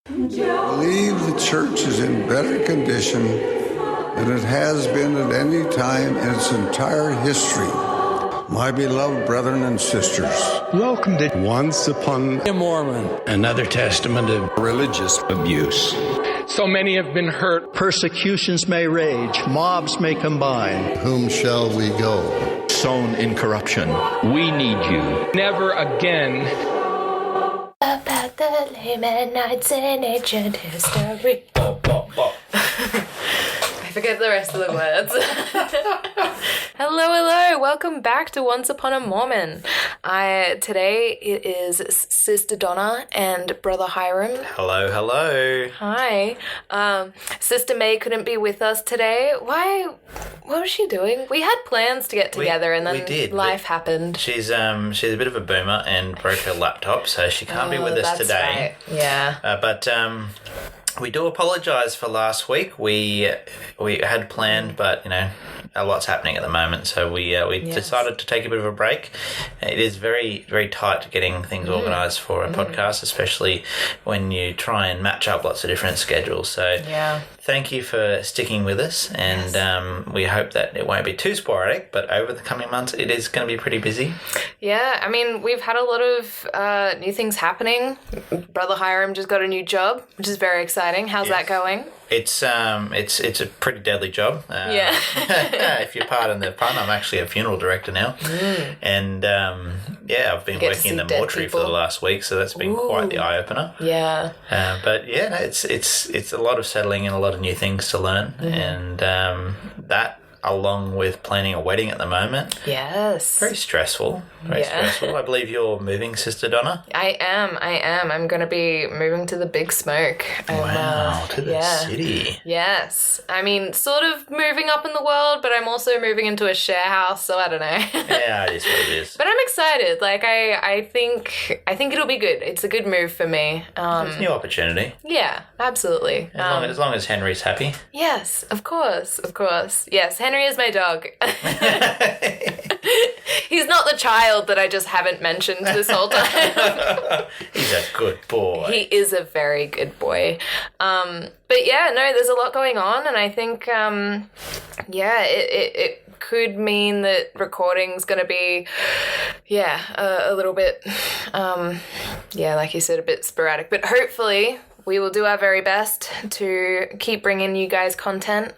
believe the church is in better condition than it has been at any time in its entire history. My beloved brethren and sisters, welcome to Once Upon a Mormon, another testament of religious abuse. So many have been hurt. Persecutions may rage, mobs may combine. whom shall we go? Sown in corruption. We need you. Never again. About the lame nights in ancient history. I forget the rest of the words. Hello, welcome back to Once Upon a Mormon. Today it is Sister Donna and Brother Hyrum. Hello. Hi. Sister May couldn't be with us today. Why? What was she doing? We had plans to get together and then life happened. She's a bit of a boomer and broke her laptop, so she can't be with us today. Right. Yeah. But we do apologise for last week. We had planned, but a lot's happening at the moment, so we decided to take a bit of a break. It is very, very tight getting things organised for a podcast, especially when you try and match up lots of different schedules. So thank you for sticking with us, and we hope that it won't be too sporadic, but over the coming months it is going to be pretty busy. Yeah, I mean, we've had a lot of new things happening. Brother Hyrum just got a new job, which is very exciting. How's that going? It's a pretty deadly job. If you're pardon the pun, I'm actually a funeral director now, and I've been working in the mortuary for the last week, so that's been quite the eye opener. Yeah. It's a lot of settling and a lot of new things to learn, and that, along with planning a wedding at the moment. Yes. Very stressful. Stressful. I believe you're moving, Sister Donna? I am. I'm going to be moving to the Big Smoke. Wow, to the city. Yes. I mean, sort of moving up in the world, but I'm also moving into a share house, so I don't know. Yeah, it is what it is. But I'm excited. Like, I think it'll be good. It's a good move for me. It's a new opportunity. Yeah, absolutely. As long as Henry's happy. Yes, of course. Yes, Henry is my dog. He's not the child that I just haven't mentioned this whole time. He's a good boy. He is a very good boy. But yeah, no, there's a lot going on, and I think, it could mean that recording's going to be, a little bit, like you said, a bit sporadic. But hopefully we will do our very best to keep bringing you guys content.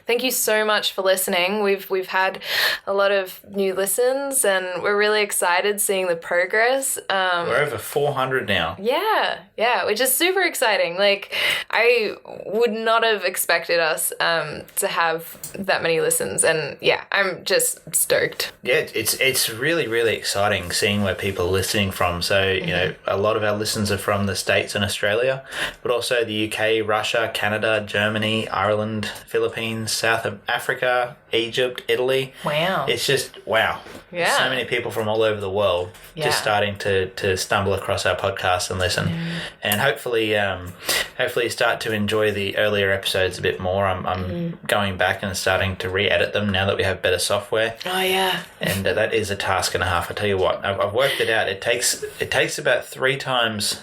Thank you so much for listening. We've had a lot of new listens, and we're really excited seeing the progress. We're over 400 now. Yeah, which is super exciting. Like, I would not have expected us to have that many listens, and I'm just stoked. Yeah, it's really, really exciting seeing where people are listening from. So, a lot of our listens are from the States and Australia, but also the UK, Russia, Canada, Germany, Ireland, Philippines, South Africa, Egypt, Italy. Wow. It's just, wow. Yeah. So many people from all over the world just starting to stumble across our podcast and listen. And hopefully start to enjoy the earlier episodes a bit more. I'm going back and starting to re-edit them now that we have better software. Oh, yeah. And that is a task and a half. I tell you what, I've worked it out. It takes about 3 times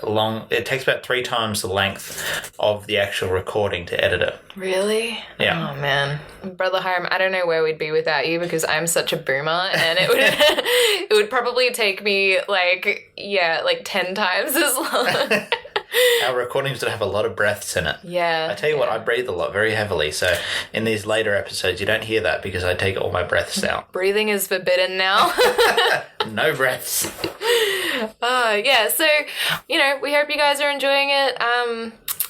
long. It takes about 3 times the length of the actual recording to edit it. Really? Yeah. Oh, man. Brother Hyrum, I don't know where we'd be without you, because I'm such a boomer, and it would it would probably take me like 10 times as long. Our recordings would have a lot of breaths in it. Yeah. I tell you what, I breathe a lot, very heavily. So in these later episodes, you don't hear that because I take all my breaths out. Breathing is forbidden now. No breaths. So, we hope you guys are enjoying it.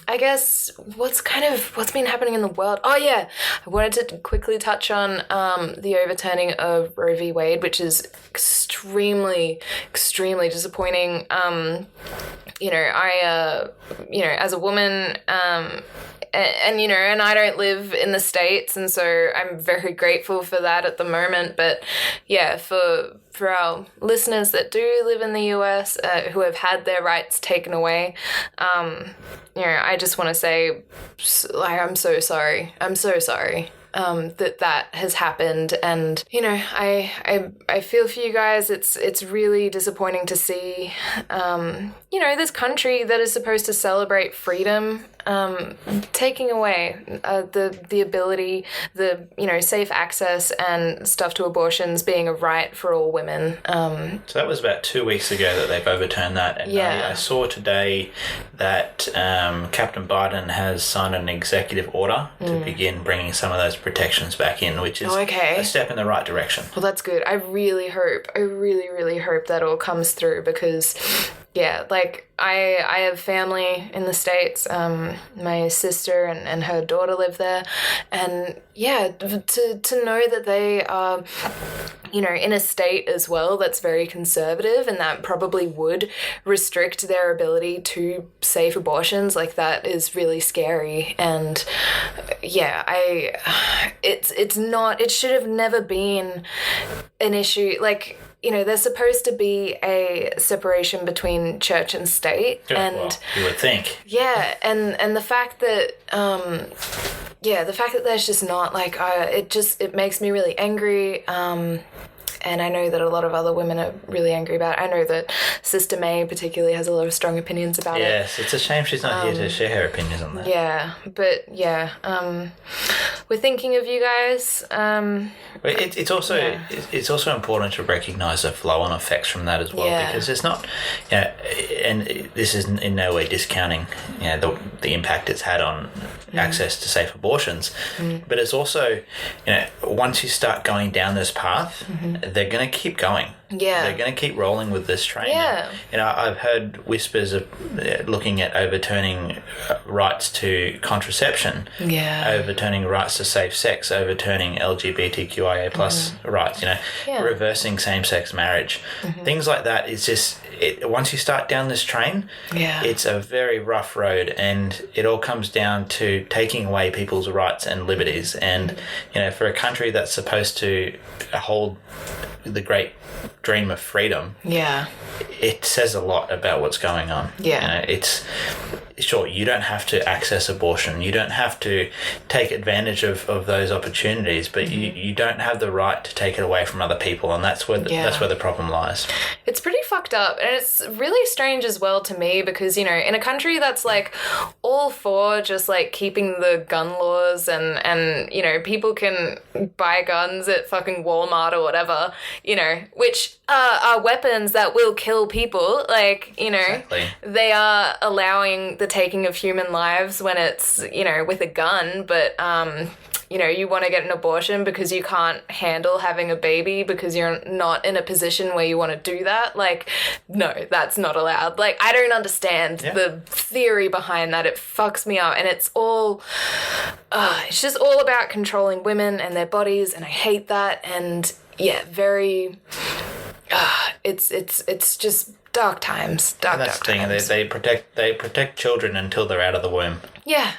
I guess what's been happening in the world? Oh, yeah. I wanted to quickly touch on the overturning of Roe v. Wade, which is extremely, extremely disappointing. As a woman, and I don't live in the States, and so I'm very grateful for that at the moment. But yeah, for our listeners that do live in the US, who have had their rights taken away, I just want to say, I'm so sorry. I'm so sorry. that has happened. And, you know, I feel for you guys. It's really disappointing to see, you know, this country that is supposed to celebrate freedom, taking away the ability, you know, safe access and stuff to abortions being a right for all women. So that was about 2 weeks ago that they've overturned that. And I saw today that Captain Biden has signed an executive order to begin bringing some of those protections back in, which is a step in the right direction. Well, that's good. I really really hope that all comes through, because yeah, like I have family in the States. My sister and her daughter live there, and yeah, to know that they are, you know, in a state as well that's very conservative and that probably would restrict their ability to safe abortions, like that is really scary. And yeah, it should have never been an issue. Like, you know, there's supposed to be a separation between church and state. And well, you would think. Yeah, and the fact that the fact that there's just not, like, it makes me really angry. And I know that a lot of other women are really angry about it. I know that Sister May particularly has a lot of strong opinions about it. Yes, it's a shame she's not here to share her opinions on that. Yeah, but yeah, we're thinking of you guys. It's also important to recognise the flow-on effects from that as well, because it's not, you know, and this is in no way discounting, you know, the impact it's had on access to safe abortions, but it's also, you know, once you start going down this path, they're going to keep going. Yeah. They're going to keep rolling with this train. Yeah. And, you know, I've heard whispers of looking at overturning rights to contraception, overturning rights to safe sex, overturning LGBTQIA plus rights, you know, reversing same-sex marriage. Things like that. It's just, once you start down this train, it's a very rough road, and it all comes down to taking away people's rights and liberties. And, you know, for a country that's supposed to hold the great dream of freedom, it says a lot about what's going on. You know, it's sure, you don't have to access abortion, you don't have to take advantage of those opportunities, but you don't have the right to take it away from other people, and that's where the problem lies. It's pretty fucked up, and it's really strange as well to me, because, you know, in a country that's like all for just like keeping the gun laws and you know, people can buy guns at fucking Walmart or whatever, you know, which are weapons that will kill people, like, you know, they are allowing the taking of human lives when it's, you know, with a gun, but you know, you want to get an abortion because you can't handle having a baby because you're not in a position where you want to do that. Like, no, that's not allowed. Like, I don't understand the theory behind that. It fucks me up, and it's all, it's just all about controlling women and their bodies, and I hate that. And yeah, very, it's just dark times. Dark times. They protect children until they're out of the womb. Yeah.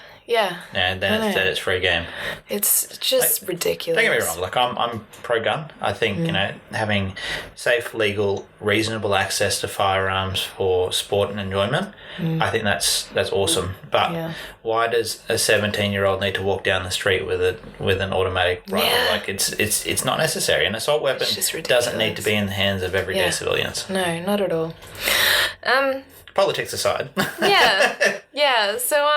And then it's free game. It's just like, ridiculous. Don't get me wrong. Like, I'm pro-gun. I think, you know, having safe, legal, reasonable access to firearms for sport and enjoyment, I think that's awesome. But why does a 17-year-old need to walk down the street with an automatic rifle? Like, it's not necessary. An assault weapon doesn't need to be in the hands of everyday civilians. No, not at all. Politics aside. Yeah. So,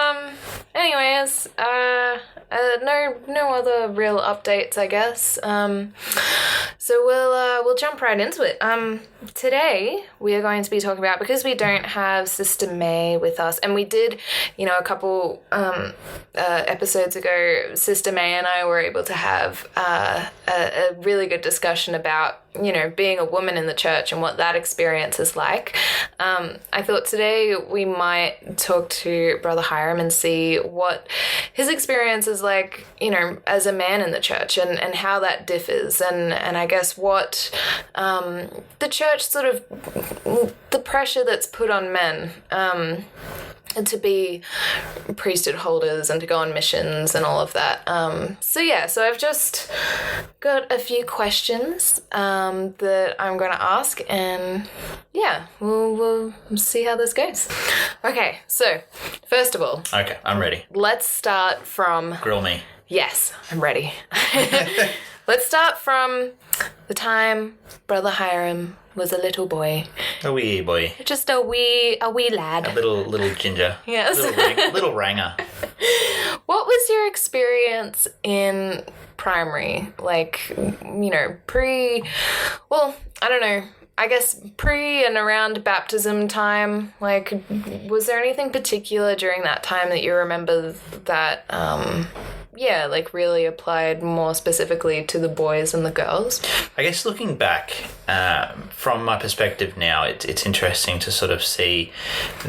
anyways, no other real updates, I guess. So we'll jump right into it. Today we are going to be talking about, because we don't have Sister May with us, and we did, you know, a couple episodes ago, Sister May and I were able to have a really good discussion about, you know, being a woman in the church and what that experience is like. I thought today we might talk to Brother Hyrum and see what his experience is like, you know, as a man in the church, and how that differs, and I guess what the church sort of, the pressure that's put on men to be priesthood holders and to go on missions and all of that. So I've just got a few questions that I'm going to ask, and we'll see how this goes. Okay, so first of all. Okay, I'm ready. Let's start from... Grill me. Yes, I'm ready. Let's start from the time Brother Hyrum was a little boy. A wee boy. Just a wee lad. A little ginger. Yes. Little ranger. What was your experience in primary? Like, you know, I don't know. I guess pre and around baptism time, like, was there anything particular during that time that you remember that, like really applied more specifically to the boys and the girls? I guess looking back, from my perspective now, it's interesting to sort of see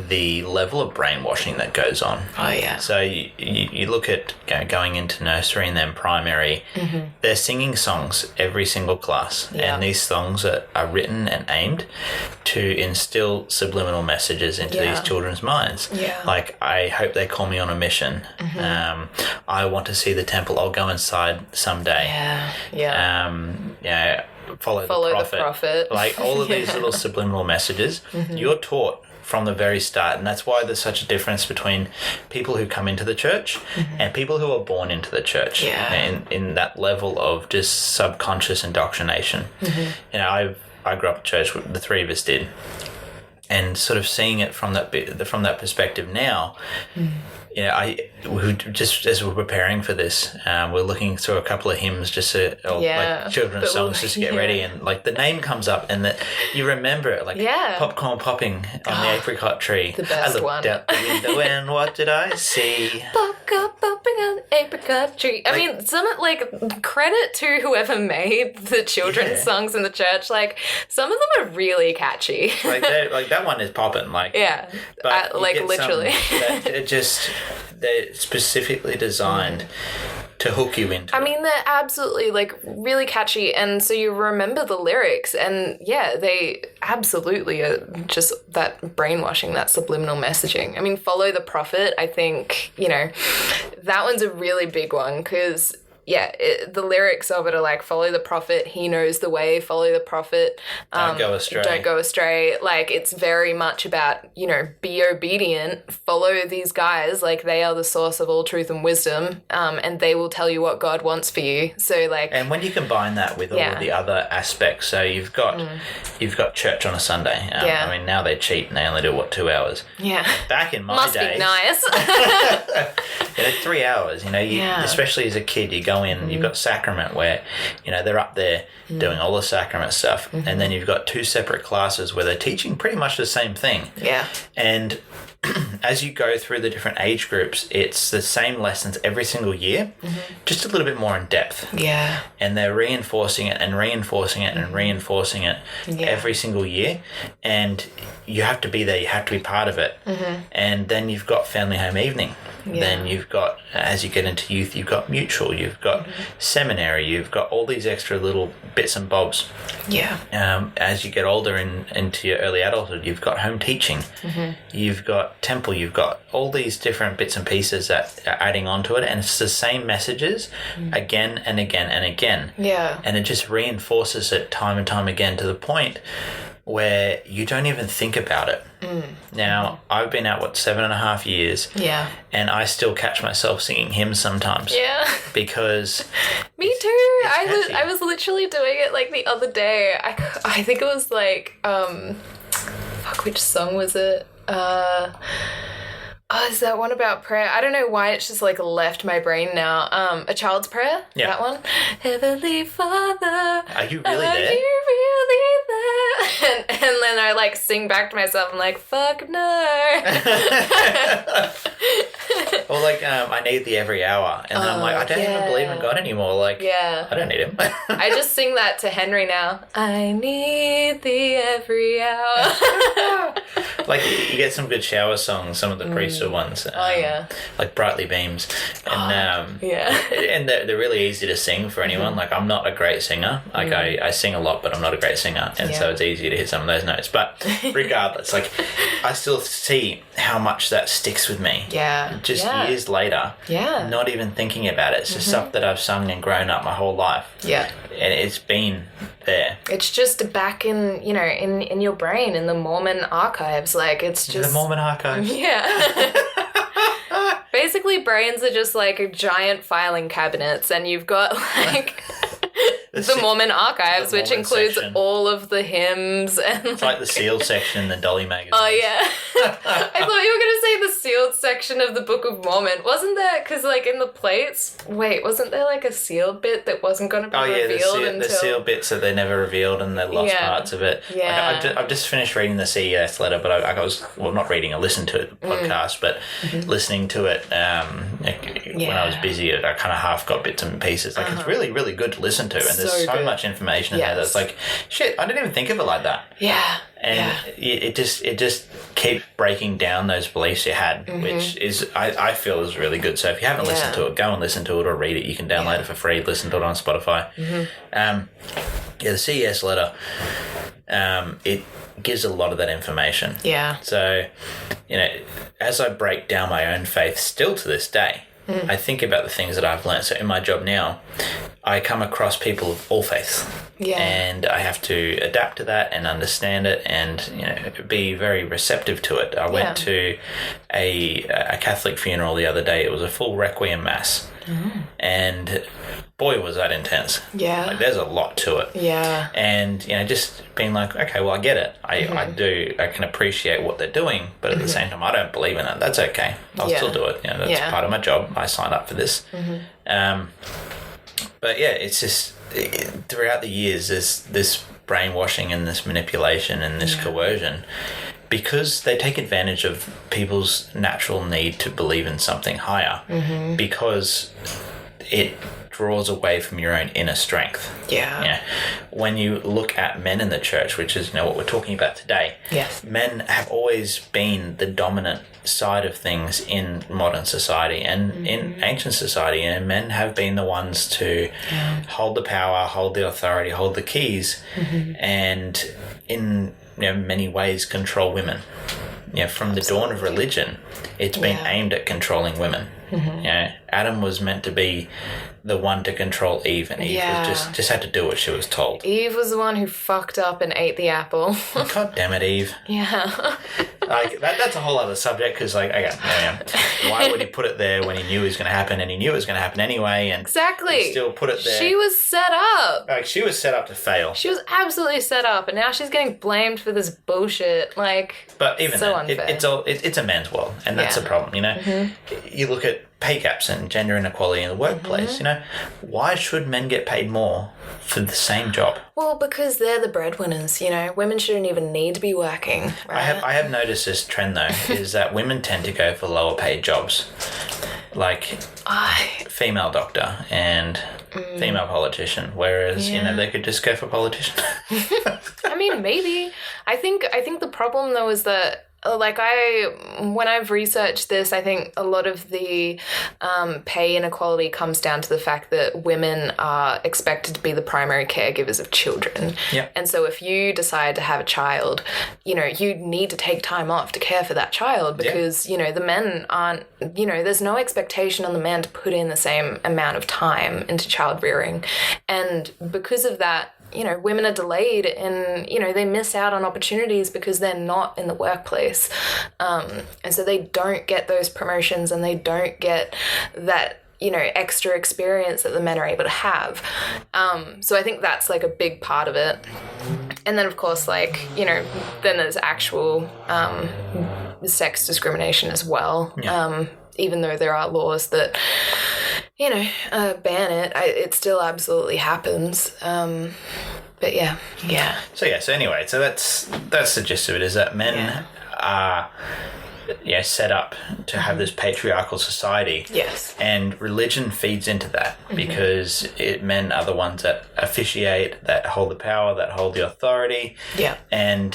the level of brainwashing that goes on. Oh, yeah. So you look at going into nursery and then primary, they're singing songs every single class. Yeah. And these songs are written and aimed to instill subliminal messages into these children's minds. Yeah. Like, I hope they call me on a mission. I want to see the temple. I'll go inside someday. Yeah. Follow the prophet. Like, all of these little subliminal messages, you're taught from the very start, and that's why there's such a difference between people who come into the church and people who are born into the church. In that level of just subconscious indoctrination. You know, I grew up in church. The three of us did, and sort of seeing it from that perspective now. We just as we're preparing for this, we're looking through a couple of hymns, like children's songs, just to get ready, and like the name comes up, and that you remember it, like popcorn popping on the apricot tree. The best I looked one. out the window, and what did I see? Popcorn popping on the apricot tree. I mean, credit to whoever made the children's songs in the church. Like, some of them are really catchy. Like that one is popping. Like, but literally. They're specifically designed to hook you into. I mean, they're absolutely, like, really catchy, and so you remember the lyrics, and they absolutely are just that brainwashing, that subliminal messaging. I mean, follow the prophet, I think, you know, that one's a really big one, because the lyrics of it are like, follow the prophet, he knows the way, follow the prophet. Don't go astray. Don't go astray. Like, it's very much about, you know, be obedient, follow these guys, like, they are the source of all truth and wisdom, and they will tell you what God wants for you. So, like... And when you combine that with all of the other aspects, so you've got church on a Sunday. I mean, now they cheat and they only do, 2 hours? Yeah. Back in my Must days... be nice. 3 hours, you know, especially as a kid, you go in, you've got sacrament where, you know, they're up there doing all the sacrament stuff, and then you've got 2 separate classes where they're teaching pretty much the same thing. Yeah. And as you go through the different age groups, it's the same lessons every single year, just a little bit more in depth. Yeah. And they're reinforcing it and reinforcing it and reinforcing it every single year. And you have to be there. You have to be part of it. And then you've got family home evening. Yeah. Then you've got, as you get into youth, you've got mutual, you've got seminary, you've got all these extra little bits and bobs. Yeah. As you get older into your early adulthood, you've got home teaching, you've got temple, you've got all these different bits and pieces that are adding onto it, and it's the same messages again and again and again. Yeah. And it just reinforces it time and time again to the point where you don't even think about it. Now, I've been out, 7.5 years? Yeah. And I still catch myself singing hymns sometimes. Yeah. Because... Me too. I was literally doing it, like, the other day. I think it was, like, which song was it? Is that one about prayer? I don't know why it's just, like, left my brain now. A Child's Prayer? Yeah. That one? Heavenly Father, are you really are there? you really there? And then I, like, sing back to myself. I'm like, fuck no. Or, like, I need thee every hour. And then I'm like, I don't even believe in God anymore. Like, I don't need him. I just sing that to Henry now. I need thee every hour. Like, you get some good shower songs, some of the priesthood ones. Like Brightly Beams. And and they're really easy to sing for anyone. Like, I'm not a great singer. Like, I sing a lot, but I'm not a great singer. And so it's easy to hit some of those notes. But regardless, like, I still see how much that sticks with me. Yeah. Just years later. Yeah. Not even thinking about it. It's just stuff that I've sung and grown up my whole life. Yeah. And it's been there. It's just back in, you know, in your brain, in the Mormon archives. Like, it's just... The Mormon archives. Yeah. basically brains are just like giant filing cabinets, and you've got like the Mormon archives, the which Mormon includes section. all of the hymns and It's like the sealed section in the Dolly magazine. Oh yeah, I thought you were gonna say the sealed section of the Book of Mormon. Wasn't there? Because like in the plates, wait, wasn't there like a sealed bit that wasn't gonna be revealed until the sealed bits that they never revealed and the lost parts of it. Yeah. Like, I've just finished reading the CES letter, but I was not reading. I listened to it podcast, but listening to it when I was busy, I kind of half got bits and pieces. Like it's really, really good to listen to, and there's so much information in there that's like, shit, I didn't even think of it like that. Yeah. And it just keeps breaking down those beliefs you had, which is I feel is really good. So if you haven't listened to it, go and listen to it or read it. You can download it for free. Listen to it on Spotify. The CES letter, it gives a lot of that information. Yeah. So, as I break down my own faith still to this day, I think about the things that I've learned. So in my job now, I come across people of all faiths. Yeah. And I have to adapt to that and understand it and, be very receptive to it. I went to a Catholic funeral the other day. It was a full Requiem Mass. And boy, was that intense. Yeah. Like, there's a lot to it. Yeah. And, just being like, okay, well, I get it. I can appreciate what they're doing, but at the same time, I don't believe in it. That's okay. I'll still do it. That's part of my job. I signed up for this. But yeah, it's just throughout the years, there's this brainwashing and this manipulation and this coercion, because they take advantage of people's natural need to believe in something higher, because it draws away from your own inner strength. Yeah. When you look at men in the church, which is what we're talking about today, men have always been the dominant side of things in modern society and in ancient society, and men have been the ones to hold the power, hold the authority, hold the keys, and in many ways control women. From the dawn of religion, it's been aimed at controlling women. Adam was meant to be the one to control Eve, and Eve was just had to do what she was told. Eve was the one who fucked up and ate the apple. God damn it, Eve. Yeah. Like that's a whole other subject, because why would he put it there when he knew it was going to happen, and he knew it was going to happen anyway, and he still put it there. She was set up. Like, she was set up to fail. She was absolutely set up, and now she's getting blamed for this bullshit. But even so then, it's a man's world, and that's the problem. You look at pay gaps and gender inequality in the workplace. Why should men get paid more for the same job? Well, because they're the breadwinners. Women shouldn't even need to be working. Right? I have noticed this trend though, is that women tend to go for lower paid jobs, like female doctor and female politician, whereas they could just go for politician. I mean, maybe. I think the problem though is that, when I've researched this, I think a lot of the pay inequality comes down to the fact that women are expected to be the primary caregivers of children. Yep. And so if you decide to have a child, you need to take time off to care for that child, because, the men aren't, there's no expectation on the man to put in the same amount of time into child rearing. And because of that, women are delayed and, they miss out on opportunities because they're not in the workplace. And so they don't get those promotions, and they don't get that, extra experience that the men are able to have. So I think that's a big part of it. And then of course, then there's actual sex discrimination as well. Yeah. Even though there are laws that, ban it, it still absolutely happens. But yeah. So anyway, so that's the gist of it, is that men are set up to have this patriarchal society. Yes. And religion feeds into that, because men are the ones that officiate, that hold the power, that hold the authority. Yeah. And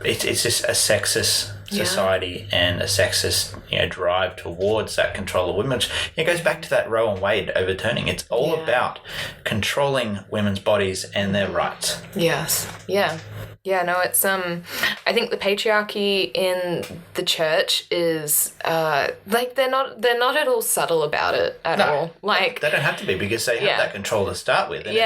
it's just a sexist society and a sexist drive towards that control of women, which goes back to that Roe and Wade overturning. It's all about controlling women's bodies and their rights. Yes. No, it's I think the patriarchy in the church is they're not at all subtle about it at all. They don't have to be, because they have that control to start with. And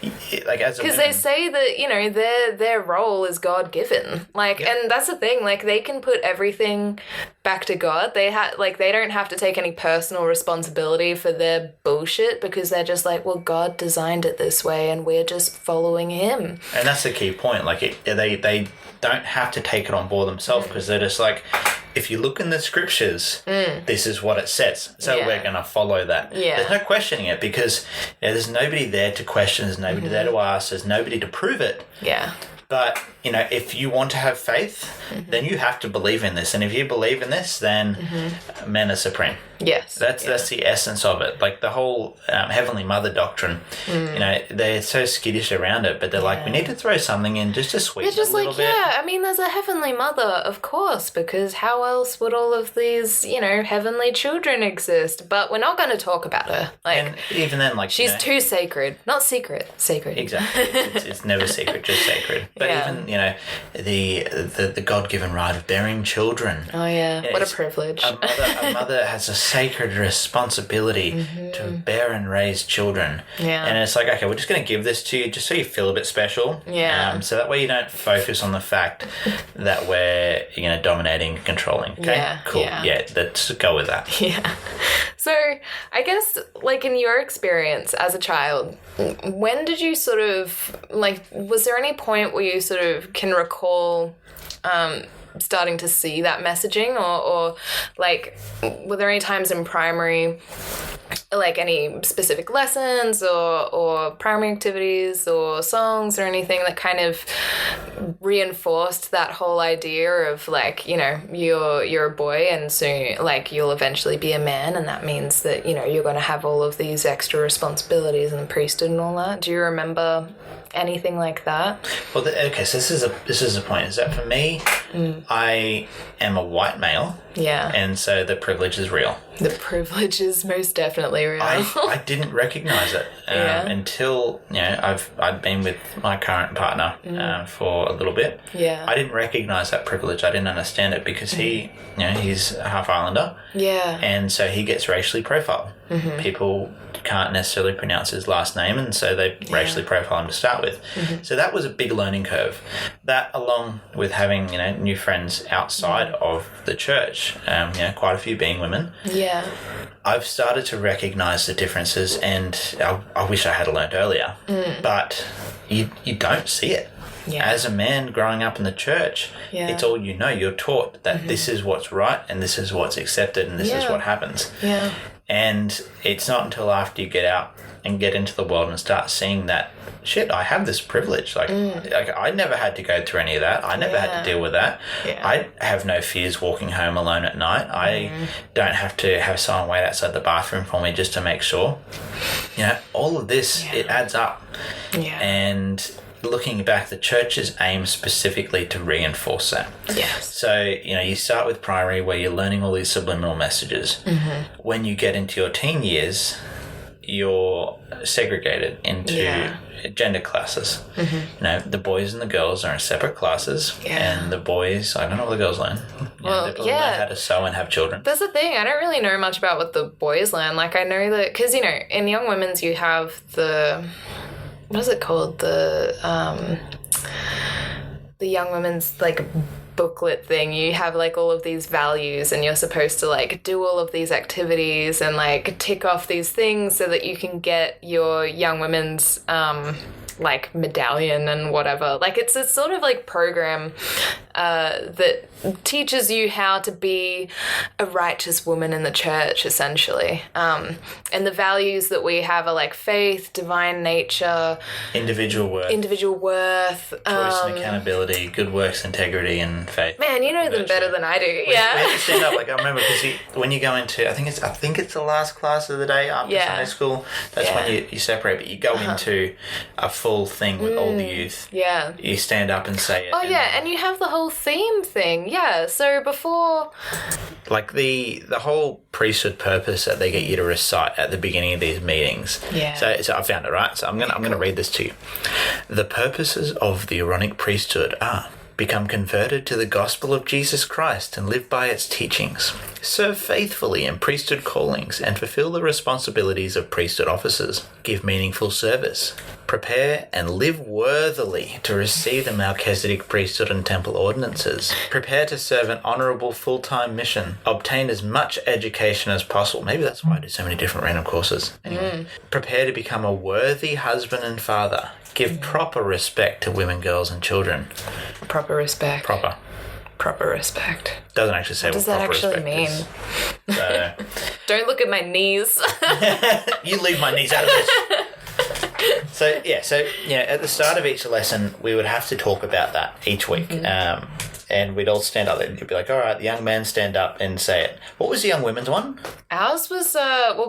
because they say that their role is God given. And that's the thing. They can put everything back to God. They don't have to take any personal responsibility for their bullshit because they're just like, well, God designed it this way and we're just following him. And that's the key point. Like they don't have to take it on board themselves because they're just like, if you look in the scriptures, this is what it says. So we're going to follow that. Yeah. There's no questioning it because there's nobody there to question. There's nobody there to ask. There's nobody to prove it. Yeah. But, if you want to have faith, then you have to believe in this. And if you believe in this, then men are supreme. Yes. That's the essence of it. Like the whole Heavenly Mother doctrine, they're so skittish around it, but they're like, we need to throw something in just to sweeten it a little bit. I mean, there's a Heavenly Mother, of course, because how else would all of these, heavenly children exist? But we're not going to talk about her. And even then, she's too sacred. Not secret, sacred. Exactly. It's never secret, just sacred. But even, the God-given right of bearing children. Oh, yeah. What a privilege. A mother has a sacred responsibility to bear and raise children. Yeah. And it's like, okay, we're just going to give this to you just so you feel a bit special. Yeah. So that way you don't focus on the fact that we're, dominating and controlling. Okay? Yeah. Cool. Yeah, let's go with that. Yeah. So I guess, in your experience as a child, when did you sort of, was there any point where you sort of can recall starting to see that messaging or were there any times in primary, any specific lessons or primary activities or songs or anything that kind of reinforced that whole idea of you're a boy and soon you'll eventually be a man and that means that you're going to have all of these extra responsibilities and the priesthood and all that? Do you remember anything like that? Well, so this is a point. Is that for me, I am a white male. Yeah. And so the privilege is real. The privilege is most definitely real. I didn't recognize it until I'd been with my current partner for a little bit. Yeah. I didn't recognize that privilege. I didn't understand it because he's half Islander. Yeah. And so he gets racially profiled. People can't necessarily pronounce his last name, and so they racially profile him to start with. So that was a big learning curve. That, along with having new friends outside of the church, quite a few being women. Yeah. I've started to recognise the differences, and I wish I had learned earlier. But you don't see it. Yeah. As a man growing up in the church, it's all you know. You're taught that this is what's right and this is what's accepted and this is what happens. Yeah. And it's not until after you get out and get into the world and start seeing that, shit, I have this privilege. I never had to go through any of that. I never had to deal with that. Yeah. I have no fears walking home alone at night. I don't have to have someone wait outside the bathroom for me just to make sure. All of this, it adds up. Yeah. And looking back, the church's aim specifically to reinforce that. Yes. So, you start with primary where you're learning all these subliminal messages. When you get into your teen years, you're segregated into gender classes. The boys and the girls are in separate classes, and the boys, I don't know what the girls learn. They learn how to sew and have children. That's the thing. I don't really know much about what the boys learn. I know that, because, in Young Women's you have the... what is it called? The Young Women's booklet thing. You have all of these values and you're supposed to do all of these activities and tick off these things so that you can get your Young Women's medallion and whatever. It's a sort of program that teaches you how to be a righteous woman in the church, essentially. And the values that we have are faith, divine nature, individual worth, choice and accountability, good works, integrity, and faith. Man, you know them better than I do. We had to stand up. I remember because when you go into, I think it's the last class of the day after Sunday school. That's when you separate, but you go into a full thing with all the youth. Yeah. You stand up and say it. Oh, and you have the whole theme thing. Yeah. So before... the whole priesthood purpose that they get you to recite at the beginning of these meetings. Yeah. So I found it, right? So I'm gonna read this to you. The purposes of the Aaronic priesthood are become converted to the gospel of Jesus Christ and live by its teachings. Serve faithfully in priesthood callings and fulfill the responsibilities of priesthood offices. Give meaningful service. Prepare and live worthily to receive the Melchizedek priesthood and temple ordinances. Prepare to serve an honourable full-time mission. Obtain as much education as possible. Maybe that's why I do so many different random courses. Anyway, prepare to become a worthy husband and father. Give proper respect to women, girls, and children. Proper respect. Proper respect. Doesn't actually say what does that proper actually respect mean? is. So, Don't look at my knees. you leave my knees out of this. So at the start of each lesson, we would have to talk about that each week. And we'd all stand up there and you'd be like, all right, the young man stand up and say it. What was the young women's one? Ours was,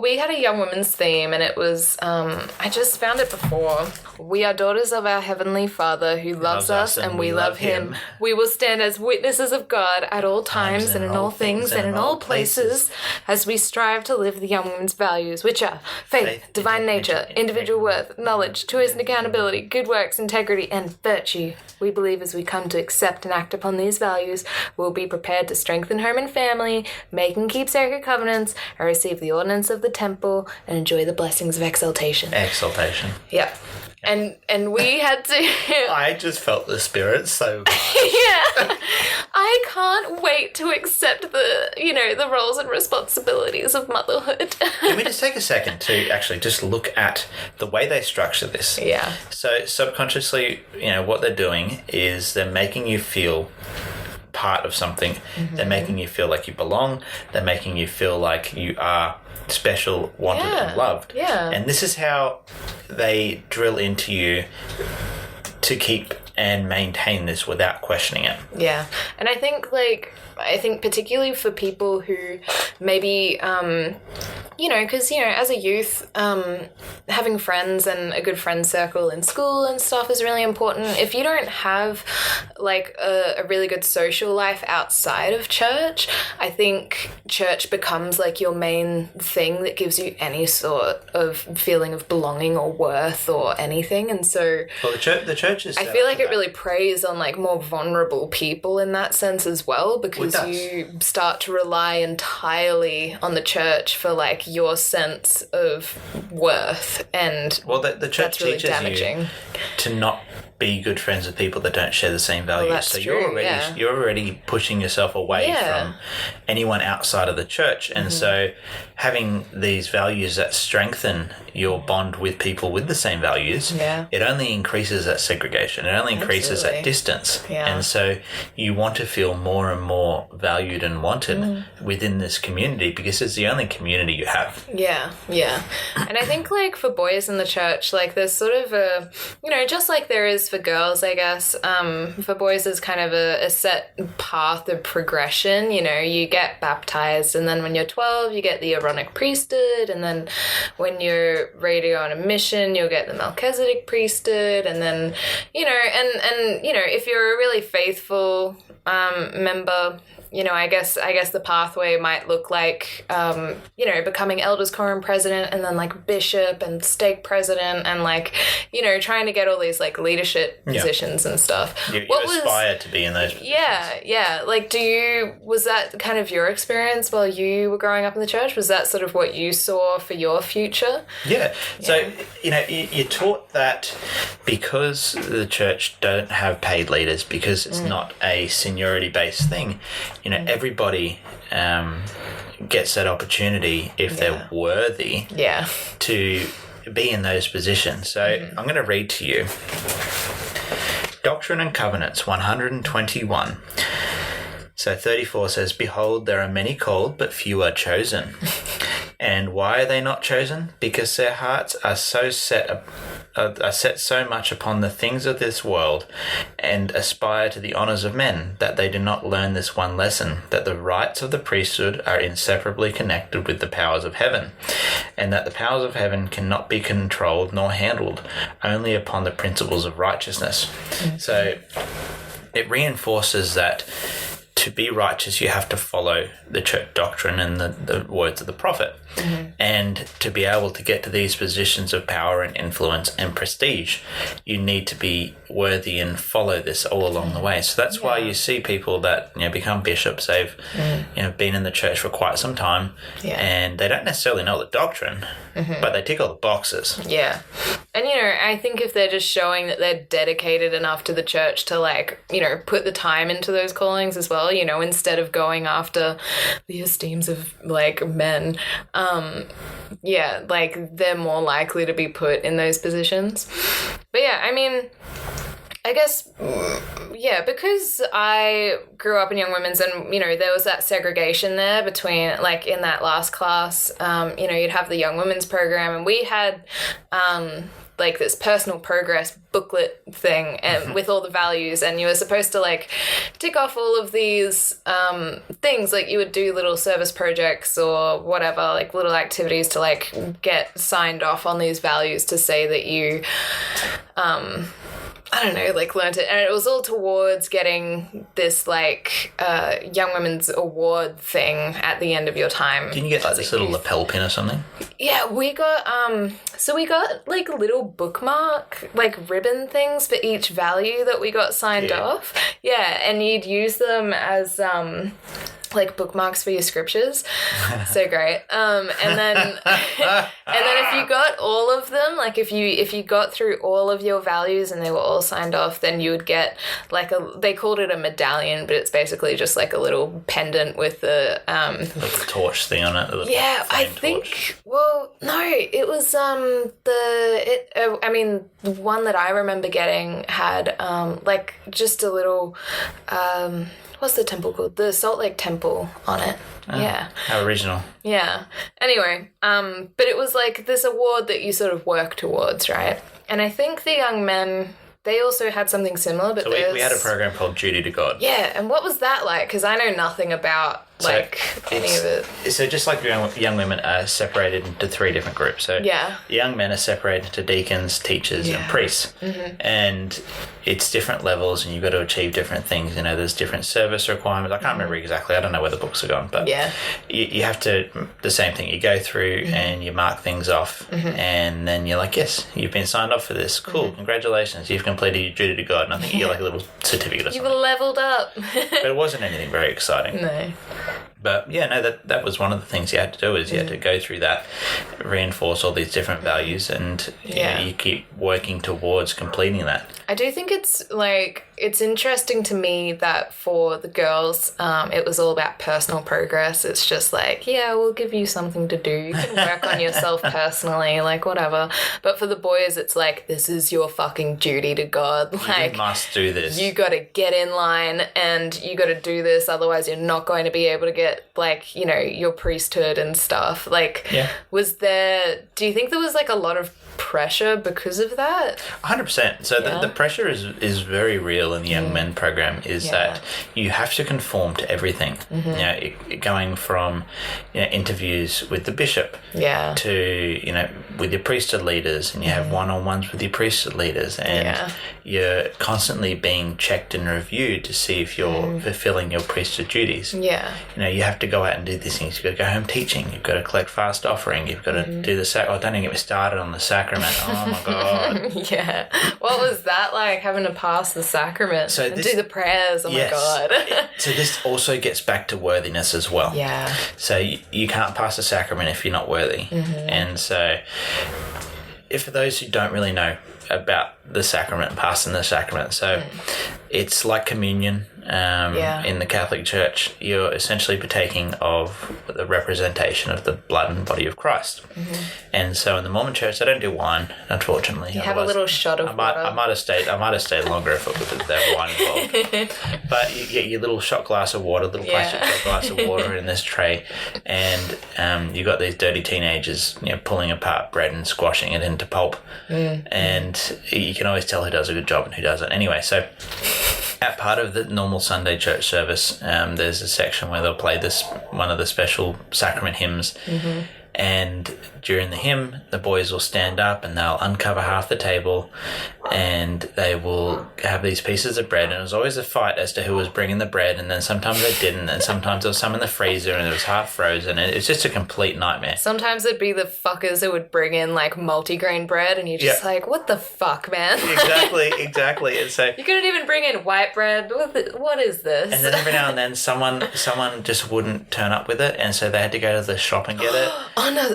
we had a young women's theme, and it was, I just found it before. We are daughters of our Heavenly Father who loves us and we love him. We will stand as witnesses of God at all times and in all things and in all places as we strive to live the young women's values, which are faith, divine nature, individual worth, knowledge, choice and accountability, good works, integrity, and virtue. We believe as we come to accept and act upon these values, we'll be prepared to strengthen home and family, make and keep sacred covenants, and receive the ordinance of the temple, and enjoy the blessings of exaltation. Yeah. And we had to... I just felt the spirit so much. Yeah. I can't wait to accept the roles and responsibilities of motherhood. Can we just take a second to actually just look at the way they structure this? Yeah. So subconsciously, what they're doing is they're making you feel part of something. They're making you feel like you belong. They're making you feel like you are special, wanted, and loved. Yeah. And this is how they drill into you to keep and maintain this without questioning it. Yeah. And I think particularly for people who maybe because as a youth, having friends and a good friend circle in school and stuff is really important. If you don't have a really good social life outside of church, I think church becomes your main thing that gives you any sort of feeling of belonging or worth or anything. And so the church is, I feel like it really preys on more vulnerable people in that sense as well, because you start to rely entirely on the church for your sense of worth, and the church that's really teaches damaging. You to not be good friends with people that don't share the same values. Well, that's true, you're already pushing yourself away from anyone outside of the church, and so having these values that strengthen your bond with people with the same values, it only increases that segregation. It only increases that distance, and so you want to feel more and more valued and wanted within this community, because it's the only community you have. And I think for boys in the church, there's sort of a just like there is for girls, I guess, for boys there's kind of a set path of progression. You get baptized, and then when you're 12 you get the Aaronic priesthood, and then when you're ready to go on a mission you'll get the Melchizedek priesthood, and then if you're a really faithful member, I guess the pathway might look like, becoming elders quorum president, and then bishop and stake president, and trying to get all these leadership positions and stuff. You aspire to be in those positions. Yeah. Was that kind of your experience while you were growing up in the church? Was that sort of what you saw for your future? Yeah. So, you're taught that because the church don't have paid leaders, because it's not a seniority-based thing, everybody gets that opportunity if they're worthy to be in those positions. So I'm going to read to you Doctrine and Covenants 121. So 34 says, "Behold, there are many called, but few are chosen. And why are they not chosen? Because their hearts are set so much upon the things of this world, and aspire to the honours of men, that they do not learn this one lesson, that the rights of the priesthood are inseparably connected with the powers of heaven, and that the powers of heaven cannot be controlled nor handled, only upon the principles of righteousness." So it reinforces that to be righteous, you have to follow the church doctrine and the words of the prophet. And to be able to get to these positions of power and influence and prestige, you need to be worthy and follow this all along the way. So that's why you see people that become bishops. They've been in the church for quite some time, and they don't necessarily know the doctrine, but they tick all the boxes. Yeah. And, I think if they're just showing that they're dedicated enough to the church to, put the time into those callings as well, instead of going after the esteems of, men, they're more likely to be put in those positions. But, I guess, because I grew up in Young Women's and, there was that segregation there between, in that last class, you'd have the Young Women's program and we had, this personal progress booklet thing and with all the values, and you were supposed to tick off all of these things. You would do little service projects or whatever, little activities to get signed off on these values to say that you learned it. And it was all towards getting this, Young Women's Award thing at the end of your time. Didn't you get, this little lapel pin or something? Yeah, we got, little bookmark, ribbon things for each value that we got signed off. Yeah, and you'd use them as, bookmarks for your scriptures. So great. And then if you got all of them, if you got through all of your values and they were all signed off, then you would get they called it a medallion, but it's basically just a little pendant with a the torch thing on it. Yeah, I think torch. Well, no, it was the one that I remember getting had just a little what's the temple called? The Salt Lake Temple on it. Yeah. How original. Yeah. Anyway, but it was this award that you sort of work towards, right? And I think the young men, they also had something similar, but so we had a program called Duty to God. Yeah, and what was that like? Because I know nothing about any of it. So just young women are separated into 3 different groups. So young men are separated into deacons, teachers, and priests. And it's different levels, and you've got to achieve different things. There's different service requirements. I can't remember exactly. I don't know where the books are gone, but you have to, the same thing. You go through and you mark things off, and then you're yes, you've been signed off for this. Cool, congratulations, you've completed your duty to God. And I think you get a little certificate or something. You were leveled up. But it wasn't anything very exciting. No. But that was one of the things you had to do, is you had to go through that, reinforce all these different values, and you keep working towards completing that. I do think it's interesting to me that for the girls, it was all about personal progress. It's just we'll give you something to do. You can work on yourself personally, whatever. But for the boys, it's this is your fucking duty to God. You must do this. You got to get in line and you got to do this. Otherwise, you're not going to be able to get your priesthood and stuff. Was there, do you think there was a lot of pressure because of that? 100%. So the pressure is very real in the Young Men program, is that you have to conform to everything. Going from interviews with the bishop to with your priesthood leaders, and you have one-on-ones with your priesthood leaders, and you're constantly being checked and reviewed to see if you're fulfilling your priesthood duties. You have to go out and do these things. You've got to go home teaching, you've got to collect fast offering, you've got to do the don't even get me started on the sacrament. Oh my God. What was that like, having to pass the sacrament and do the prayers? Oh my God. So this also gets back to worthiness as well. So you can't pass the sacrament if you're not worthy. And so if for those who don't really know about the sacrament, passing the sacrament, so it's like communion. In the Catholic Church, you're essentially partaking of the representation of the blood and body of Christ. And so in the Mormon Church, they don't do wine, unfortunately. You have a little shot of water. I might have stayed longer if there were wine involved. But you get your little shot glass of water, little plastic shot glass of water in this tray, and you got these dirty teenagers, pulling apart bread and squashing it into pulp. And you can always tell who does a good job and who doesn't. Anyway, so at part of the normal Sunday church service, there's a section where they'll play one of the special sacrament hymns, And during the hymn, the boys will stand up and they'll uncover half the table and they will have these pieces of bread. And it was always a fight as to who was bringing the bread. And then sometimes they didn't. And sometimes there was some in the freezer and it was half frozen. And it's just a complete nightmare. Sometimes it'd be the fuckers who would bring in like multigrain bread and you're just like, what the fuck, man? Exactly. And so you couldn't even bring in white bread. What is this? And then every now and then someone just wouldn't turn up with it. And so they had to go to the shop and get it.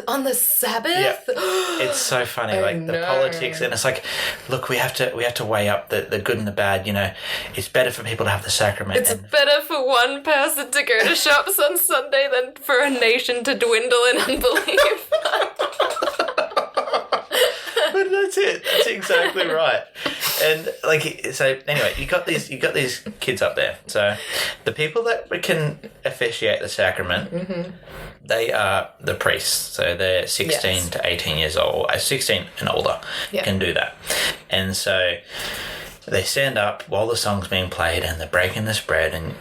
On the Sabbath? Yeah. It's so funny, the politics, and it's like, look, we have to weigh up the good and the bad. You know, it's better for people to have the sacrament. It's better for one person to go to shops on Sunday than for a nation to dwindle in unbelief. But that's it. That's exactly right. And so anyway, you got these kids up there. So the people that can officiate the sacrament, they are the priests. So they're 16 to 18 years old, 16 and older can do that. And so they stand up while the song's being played and they're breaking this bread, and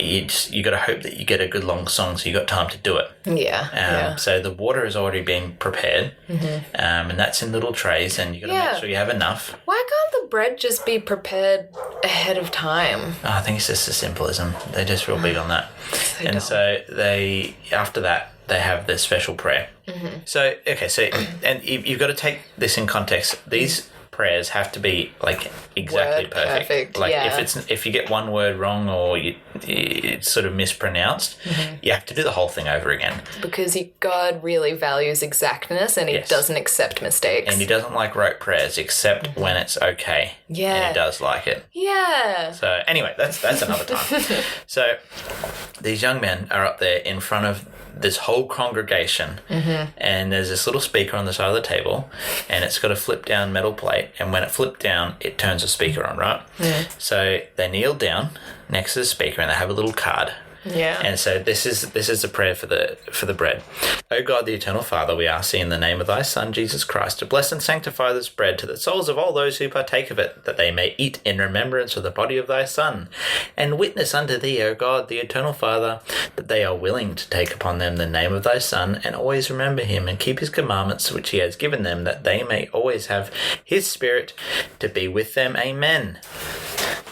you got to hope that you get a good long song so you got time to do it. So the water has already been prepared, and that's in little trays, and you got to make sure you have enough. Why can't the bread just be prepared ahead of time? I think it's just the symbolism. They're just real big on that. So after that they have this special prayer. So and you've got to take this in context. These prayers have to be like exactly perfect. Like if you get one word wrong or it's sort of mispronounced, you have to do the whole thing over again. Because God really values exactness and he doesn't accept mistakes. And he doesn't like rote prayers except when it's okay. Yeah. And he does like it. Yeah. So anyway, that's another time. So these young men are up there in front of this whole congregation, and there's this little speaker on the side of the table, and it's got a flip down metal plate, and when it flipped down it turns the speaker on, right? So they kneel down next to the speaker and they have a little card. And so this is the prayer for the bread. O God, the eternal Father, we ask thee in the name of thy Son Jesus Christ to bless and sanctify this bread to the souls of all those who partake of it, that they may eat in remembrance of the body of thy Son, and witness unto thee, O God, the eternal Father, that they are willing to take upon them the name of thy Son, and always remember him and keep his commandments which he has given them, that they may always have his Spirit to be with them. Amen.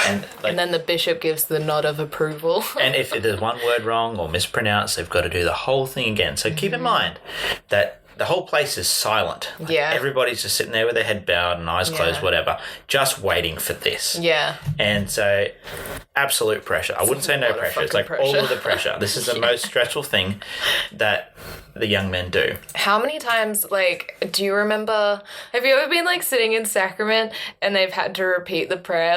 And then the bishop gives the nod of approval. And if there's one word wrong or mispronounced, they've got to do the whole thing again. So keep in mind that the whole place is silent. Everybody's just sitting there with their head bowed and eyes closed, whatever, just waiting for this. And so absolute pressure. I wouldn't say no pressure. It's like all of the pressure. This is the most stressful thing that the young men do. How many times, do you remember, have you ever been, sitting in sacrament and they've had to repeat the prayer,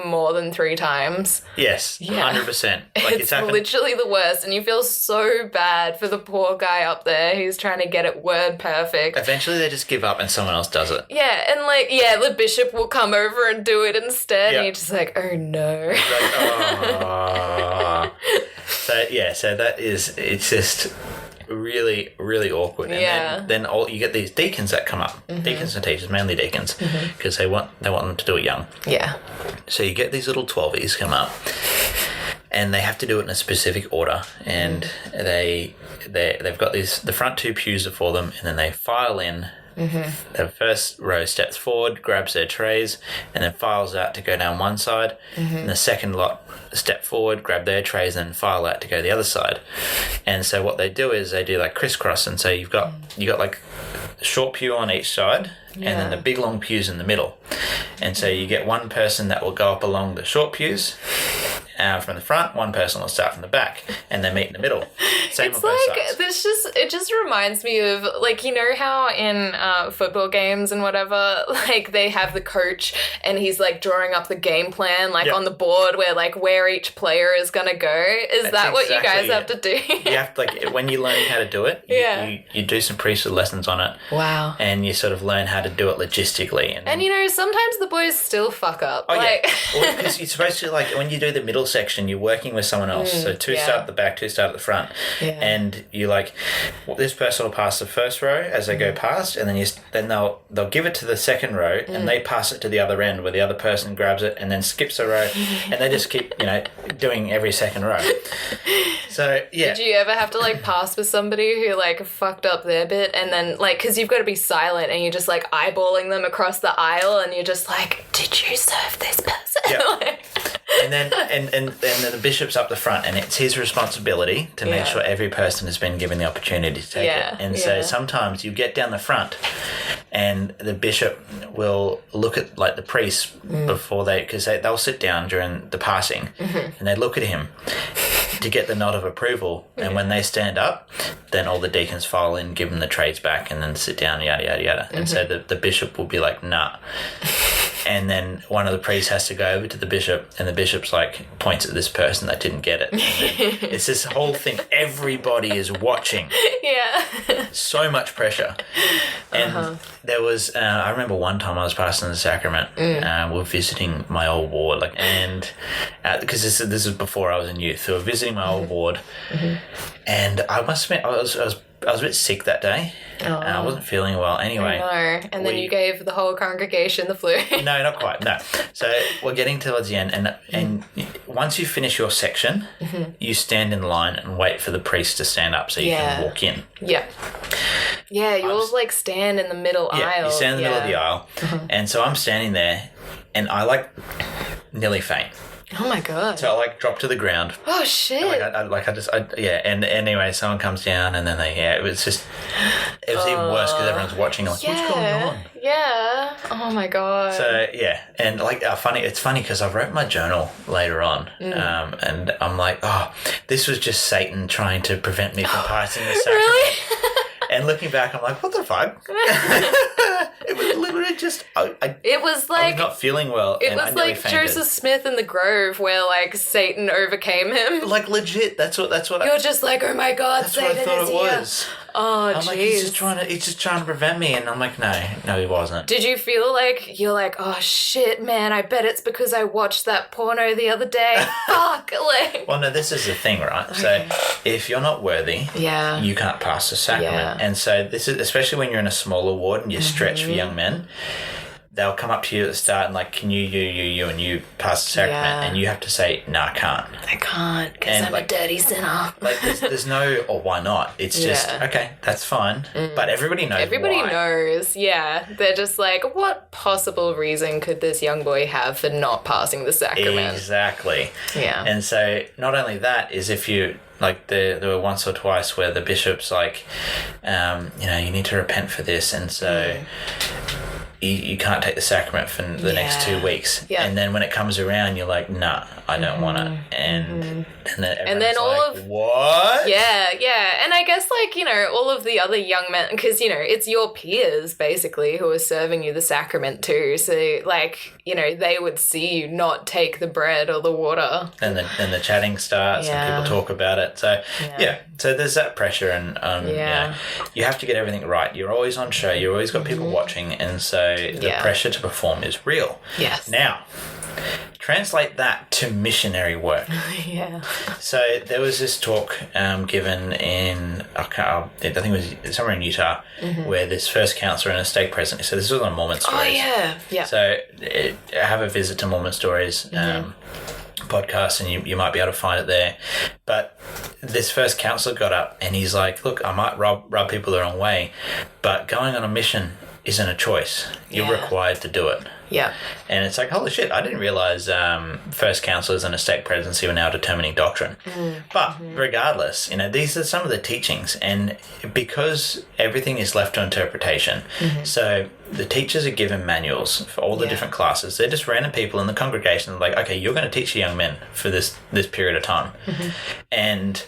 more than 3 times? Yes, 100%. It's literally the worst, and you feel so bad for the poor guy up there who's trying to get it word perfect. Eventually they just give up and someone else does it. Yeah, and, the bishop will come over and do it instead, and you're just like, oh, no. So that is, it's just really, really awkward. And then you get these deacons that come up, deacons and teachers, mainly deacons, because they want them to do it young. So you get these little 12-ies come up, and they have to do it in a specific order, and they've got the front 2 pews are for them, and then they file in. The first row steps forward, grabs their trays, and then files out to go down one side. And the second lot step forward, grab their trays, and file out to go the other side. And so what they do is they do crisscross, and so you got short pew on each side, and then the big long pews in the middle. And so you get one person that will go up along the short pews from the front, one person will start from the back, and they meet in the middle. Same on both sides. It just reminds me of, how in football games and whatever, they have the coach and he's drawing up the game plan on the board where each player is going to go. Is that what you guys have to do? You have to, when you learn how to do it, you do some priesthood lessons on it. Wow. And you sort of learn how to do it logistically. And sometimes the boys still fuck up. Well, because you're supposed to, when you do the middle middle section, you're working with someone else. So two start at the back, two start at the front. Yeah. And you like, this person will pass the first row as they go past, and then they'll give it to the second row, and they pass it to the other end where the other person grabs it and then skips a row, and they just keep, doing every second row. So, yeah. Did you ever have to, like, pass with somebody who, like, fucked up their bit and then, like, because you've got to be silent and you're just, like, eyeballing them across the aisle and you're just like, did you serve this person? Yeah. Like, And then the bishop's up the front, and it's his responsibility to make sure every person has been given the opportunity to take it. And so sometimes you get down the front, and the bishop will look at like the priest before because they'll sit down during the passing, and they look at him to get the nod of approval. And when they stand up, then all the deacons file in, give them the trades back, and then sit down, yada yada yada. And so the bishop will be like, nah. And then one of the priests has to go over to the bishop, and the bishop's like points at this person that didn't get it. It's this whole thing. Everybody is watching. yeah. So much pressure. And there was, I remember one time I was passing the sacrament. We were visiting my old ward, and because this is before I was in youth, so we were visiting my old ward, and I must admit I was a bit sick that day. I wasn't feeling well anyway. I know. And then you gave the whole congregation the flu. No, not quite. No. So we're getting towards the end, and once you finish your section, you stand in line and wait for the priest to stand up so you can walk in. Yeah. Yeah, you all like stand in the middle aisle. Yeah, you stand in the middle of the aisle. And so I'm standing there, and I like nearly faint. Oh my god. So I like drop to the ground. Oh shit. And anyway, someone comes down, and then it was even worse because everyone's watching like, what's going on? Yeah. Oh my god. So and like it's funny because I wrote my journal later on, and I'm like, oh, this was just Satan trying to prevent me from passing the sacrament. Really? And looking back, I'm like, what the fuck? It was literally just, it was like, I was not feeling well. It and was I nearly like fainted. Joseph Smith in the Grove where like Satan overcame him. Like legit, that's what You're just like, oh my god, that's Satan what I thought is it here. was. Oh, I'm like, he's just trying to prevent me, and I'm like, no, he wasn't. Did you feel like you're like, oh shit, man? I bet it's because I watched that porno the other day. Fuck, like. Well, no, this is the thing, right? Okay. So if you're not worthy, you can't pass the sacrament, and so this is especially when you're in a smaller ward and you're stretched for young men. They'll come up to you at the start and like, can you, and you pass the sacrament, and you have to say, no, I can't. I can't because I'm a dirty sinner. Like, there's no, or why not? It's just, okay, that's fine. But everybody knows Everybody why. knows, yeah. They're just like, what possible reason could this young boy have for not passing the sacrament? Exactly. Yeah. And so not only that is if you, like there were once or twice where the bishop's like, you need to repent for this, and so you can't take the sacrament for the next 2 weeks. Yeah. And then when it comes around, you're like, nah, I don't want it. And then all like, of what? Yeah. And I guess like, all of the other young men, because, it's your peers basically who are serving you the sacrament too. So like, they would see you not take the bread or the water. And the chatting starts and people talk about it. So so there's that pressure, and you have to get everything right. You're always on show. You've always got people watching, and so the pressure to perform is real. Yes. Now, translate that to missionary work. Yeah. So there was this talk given in, I think it was somewhere in Utah, where this first counselor and a stake president, so this was on Mormon Stories. Oh, yeah. Yeah. So have a visit to Mormon Stories podcast, and you might be able to find it there. But this first counselor got up and he's like, look, I might rub people the wrong way, but going on a mission isn't a choice. You're required to do it. Yeah. And it's like, holy shit, I didn't realize first counselors and a stake presidency were now determining doctrine. But regardless, these are some of the teachings, and because everything is left to interpretation, so the teachers are given manuals for all the different classes. They're just random people in the congregation, like, okay, you're going to teach the young men for this period of time. And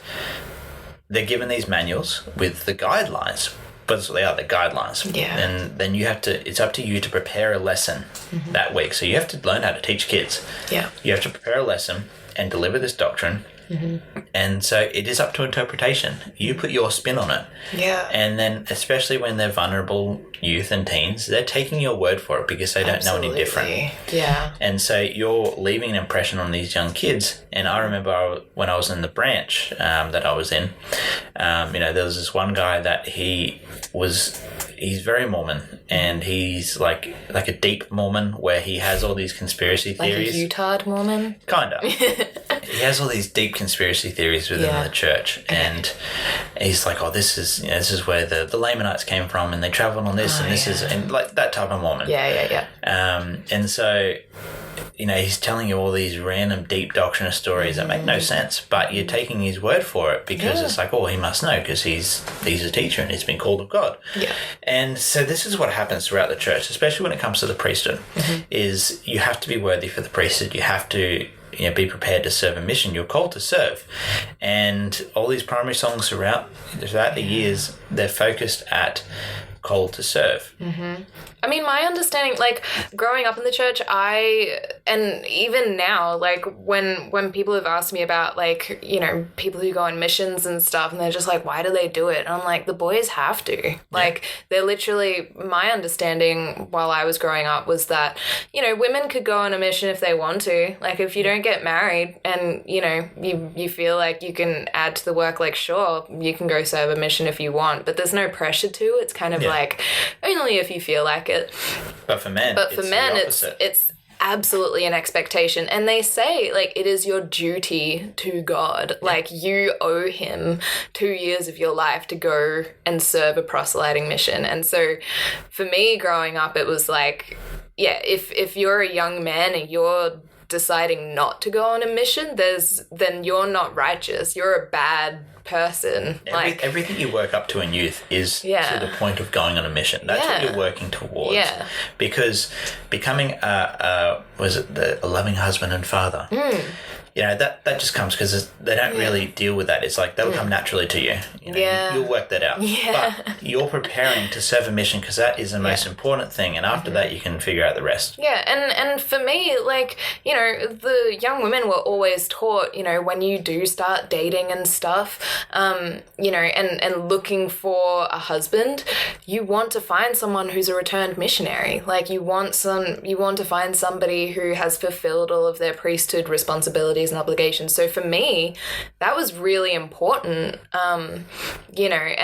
they're given these manuals with the guidelines. But that's what they are, the guidelines. Yeah. And then it's up to you to prepare a lesson that week. So you have to learn how to teach kids. Yeah. You have to prepare a lesson and deliver this doctrine And so it is up to interpretation. You put your spin on it. Yeah. And then, especially when they're vulnerable youth and teens, they're taking your word for it because they don't know any different. Yeah. And so you're leaving an impression on these young kids. And I remember when I was in the branch that I was in, there was this one guy that he's very Mormon, and he's like a deep Mormon where he has all these conspiracy theories. Like a Utah Mormon? Kind of. He has all these deep conspiracy theories within the church, and he's like, "Oh, this is where the Lamanites came from, and they traveled on this, and this is and like that type of Mormon." Yeah. And so, he's telling you all these random deep doctrinal stories that make no sense, but you're taking his word for it because it's like, oh, he must know because he's a teacher and he's been called of God. Yeah. And so this is what happens throughout the church, especially when it comes to the priesthood, is you have to be worthy for the priesthood. You have to be prepared to serve a mission. You're called to serve. And all these primary songs throughout the years, they're focused at called to serve. I mean, my understanding, like, growing up in the church, and even now, like, when people have asked me about, like, people who go on missions and stuff, and they're just like, why do they do it? And I'm like, the boys have to. Like, they're literally, my understanding while I was growing up was that, women could go on a mission if they want to. Like, if you don't get married and, you feel like you can add to the work, like, sure, you can go serve a mission if you want, but there's no pressure to. It's kind of like, only if you feel like it. But for men, it's absolutely an expectation. And they say, like, it is your duty to God. Like, you owe him 2 years of your life to go and serve a proselyting mission. And so for me growing up, it was like, if you're a young man and you're deciding not to go on a mission, then you're not righteous. You're a bad person. Everything you work up to in youth is to the point of going on a mission. That's what you're working towards. Yeah. Because becoming a loving husband and father, that just comes because they don't really deal with that. It's like that'll come naturally to you. You'll work that out. Yeah. But you're preparing to serve a mission because that is the most important thing. And after that, you can figure out the rest. Yeah. And for me, like, the young women were always taught, when you do start dating and stuff, and looking for a husband, you want to find someone who's a returned missionary. Like, you want to find somebody who has fulfilled all of their priesthood responsibilities and obligations. So for me, that was really important, and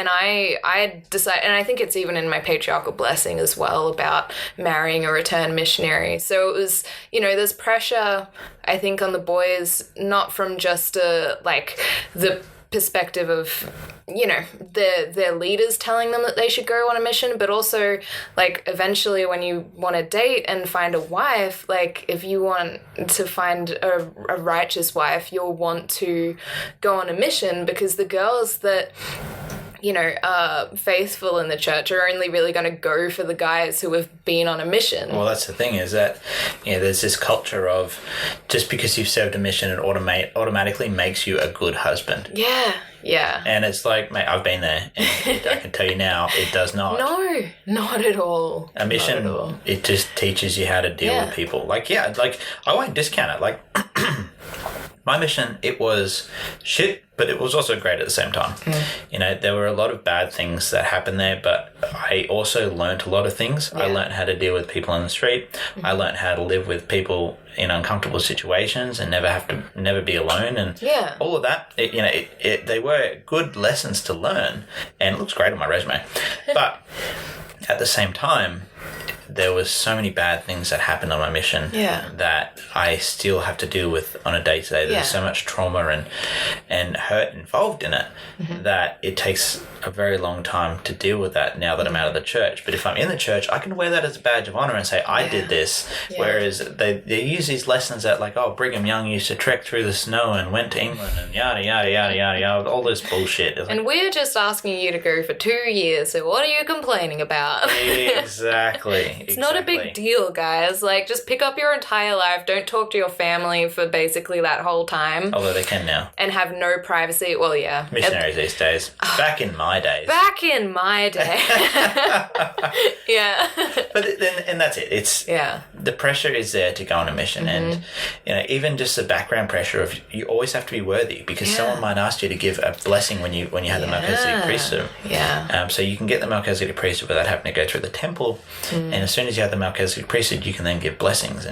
I decided, and I think it's even in my patriarchal blessing as well about marrying a returned missionary. So it was, there's pressure, I think, on the boys, not from just the perspective of, their leaders telling them that they should go on a mission, but also, like, eventually when you want to date and find a wife, like, if you want to find a righteous wife, you'll want to go on a mission, because the girls that faithful in the church are only really going to go for the guys who have been on a mission. Well, that's the thing, is that there's this culture of just because you've served a mission, it automatically makes you a good husband. Yeah. And it's like, mate, I've been there, and I can tell you now, it does not. No, not at all. A mission, it just teaches you how to deal with people. I won't discount it. Like, my mission, it was shit, but it was also great at the same time. There were a lot of bad things that happened there, but I also learned a lot of things. I learned how to deal with people on the street. I learned how to live with people in uncomfortable situations and never be alone, and all of that. They were good lessons to learn, and it looks great on my resume. But at the same time, there was so many bad things that happened on my mission that I still have to deal with on a day-to-day. There's so much trauma and hurt involved in it that it takes a very long time to deal with that now that I'm out of the church. But if I'm in the church, I can wear that as a badge of honor and say, I did this. Whereas they use these lessons that, like, Brigham Young used to trek through the snow and went to England and yada, yada, yada, yada, yada, all this bullshit. And we're just asking you to go for 2 years, so what are you complaining about? Exactly. It's not a big deal, guys. Like, just pick up your entire life. Don't talk to your family for basically that whole time. Although they can now. And have no privacy. Well, yeah. Missionaries these days. Back in my days. Back in my day. Yeah. But then, and that's it. It's the pressure is there to go on a mission, and even just the background pressure of you always have to be worthy because someone might ask you to give a blessing when you have the Melchizedek priesthood. Yeah. So you can get the Melchizedek priesthood without having to go through the temple, and as soon as you have the Melchizedek priesthood, you can then give blessings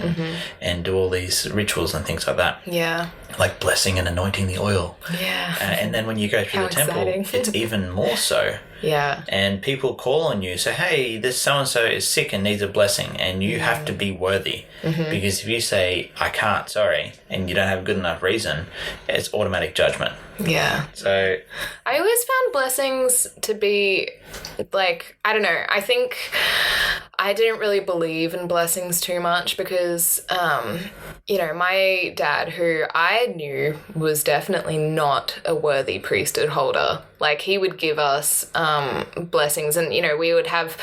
and do all these rituals and things like that. Yeah. Like blessing and anointing the oil. Yeah. And then when you go through the temple, it's even more so. Yeah. And people call on you, say, hey, this so-and-so is sick and needs a blessing, and you have to be worthy. Because if you say, I can't, sorry, and you don't have a good enough reason, it's automatic judgment. Yeah. So I always found blessings to be, like, I don't know, I think I didn't really believe in blessings too much because, my dad, who I knew was definitely not a worthy priesthood holder, like, he would give us blessings, and, we would have,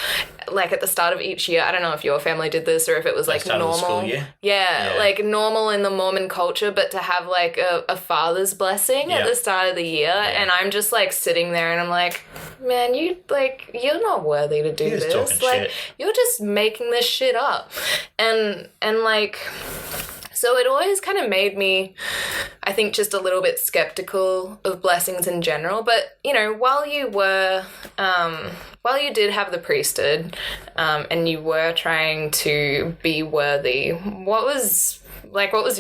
like, at the start of each year, I don't know if your family did this or if it was, like, normal. School year? Yeah, like, normal in the Mormon culture, but to have, like, a father's blessing at the start of the year, and I'm just, like, sitting there and I'm like, man, you're not worthy to do this. Like, shit. You're just making this shit up. And like... So it always kind of made me, I think, just a little bit skeptical of blessings in general. But, while you did have the priesthood and you were trying to be worthy, what was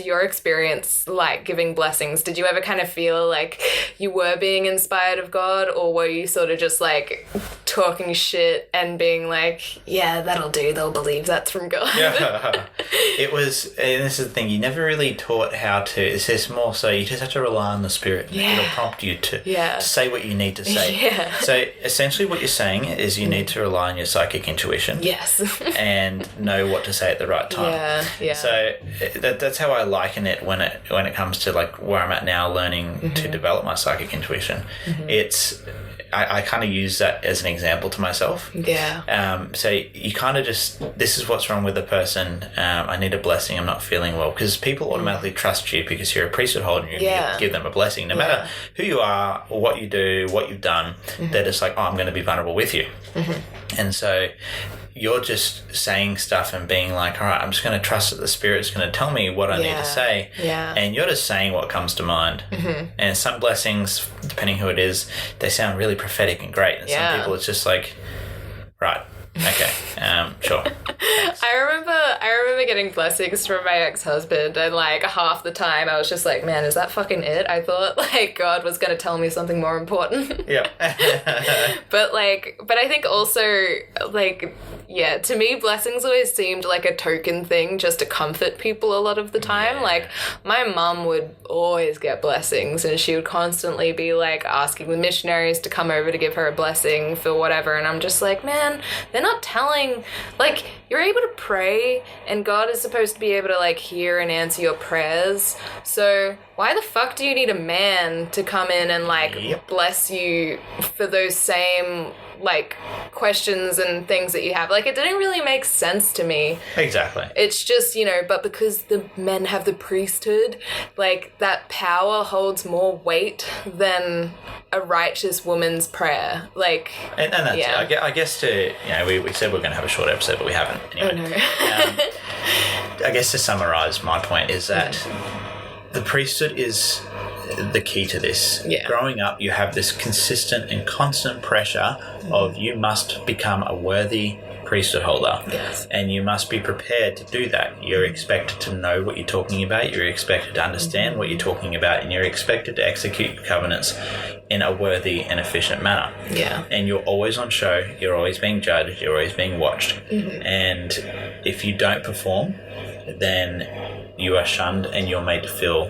your experience like giving blessings? Did you ever kind of feel like you were being inspired of God, or were you sort of just like talking shit and being like, yeah, that'll do, they'll believe that's from God? Yeah. It was, and this is the thing, you never really taught how to, it's just more so you just have to rely on the Spirit. It'll prompt you to say what you need to say. Yeah. So essentially what you're saying is you need to rely on your psychic intuition. Yes. And know what to say at the right time. Yeah. So that's how I liken it when it comes to like where I'm at now, learning to develop my psychic intuition. It's I kind of use that as an example to myself. Yeah. So you kind of just, this is what's wrong with the person. I need a blessing. I'm not feeling well, because people automatically trust you because you're a priesthood holder and you give them a blessing, no matter who you are or what you do, what you've done. They're just like, oh, I'm going to be vulnerable with you. And so you're just saying stuff and being like, all right, I'm just going to trust that the Spirit's going to tell me what I need to say. Yeah. And you're just saying what comes to mind. And some blessings, depending who it is, they sound really prophetic and great. And some people, it's just like, right, okay, sure. I remember getting blessings from my ex-husband, and like half the time I was just like, man, is that fucking it? I thought like God was going to tell me something more important. Yeah. But I think also like, yeah, to me blessings always seemed like a token thing just to comfort people a lot of the time. Yeah. Like my mum would always get blessings, and she would constantly be like asking the missionaries to come over to give her a blessing for whatever, and I'm just like, man, they're not telling, like, you're able to pray and God is supposed to be able to like hear and answer your prayers, so why the fuck do you need a man to come in and like bless you for those same like questions and things that you have? Like, it didn't really make sense to me. Exactly. It's just, but because the men have the priesthood, like that power holds more weight than a righteous woman's prayer. Like, and that's it. I guess to, we said we're going to have a short episode, but we haven't. Anyway. Oh, no. I guess to summarize my point is that the priesthood is the key to this. Yeah. Growing up, you have this consistent and constant pressure of you must become a worthy priesthood holder. Yes. And you must be prepared to do that. You're expected to know what you're talking about, you're expected to understand what you're talking about, and you're expected to execute your covenants in a worthy and efficient manner. Yeah. And you're always on show, you're always being judged, you're always being watched. And if you don't perform, then you are shunned and you're made to feel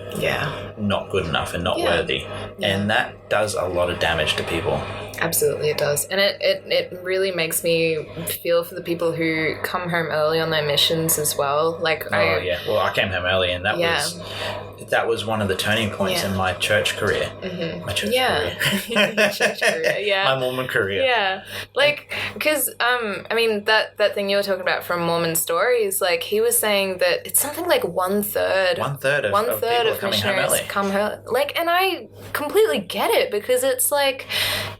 not good enough and not worthy. And that does a lot of damage to people. Absolutely, it does. And it really makes me feel for the people who come home early on their missions as well. Like, well, I came home early, and that was that was one of the turning points in my church career. My church career. Church career, yeah. My Mormon career. Yeah. Like, because, I mean, that thing you were talking about from Mormon Stories, like, he was saying that it's something like one-third of people coming home early. come home. Like, and I completely get it, because it's like,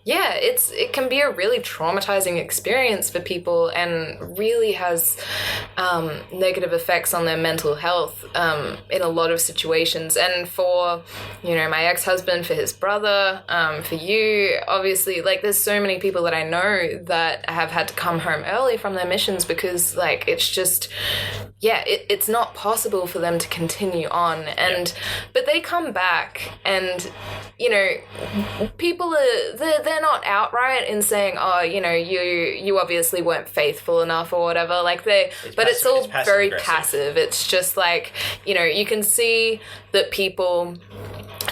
yeah, it can be a really traumatizing experience for people, and really has negative effects on their mental health in a lot of situations. And for, you know, my ex-husband, for his brother, for you, obviously, like, there's so many people that I know that have had to come home early from their missions, because, like, it's just, yeah, it's not possible for them to continue on. And but they come back, and, you know, people they're not outright in saying, oh, you know, you obviously weren't faithful enough or whatever, like it's all very passive. It's just like, you know, you can see that people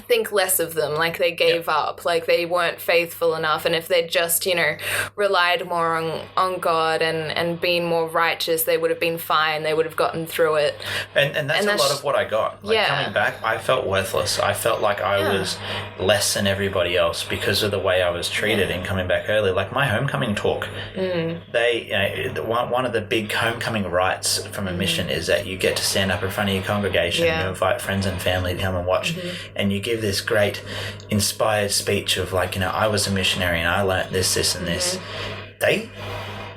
think less of them, like they gave up, like they weren't faithful enough, and if they'd just, you know, relied more on God and been more righteous, they would have been fine, they would have gotten through it. And that's a lot of what I got. Like, coming back, I felt worthless. I felt like I was less than everybody else because of the way I was treated in coming back early. Like my homecoming talk, they, you know, one of the big homecoming rites from a mission is that you get to stand up in front of your congregation, you invite friends and family to come and watch, and you give this great inspired speech of, like, you know, I was a missionary and I learnt this and this. They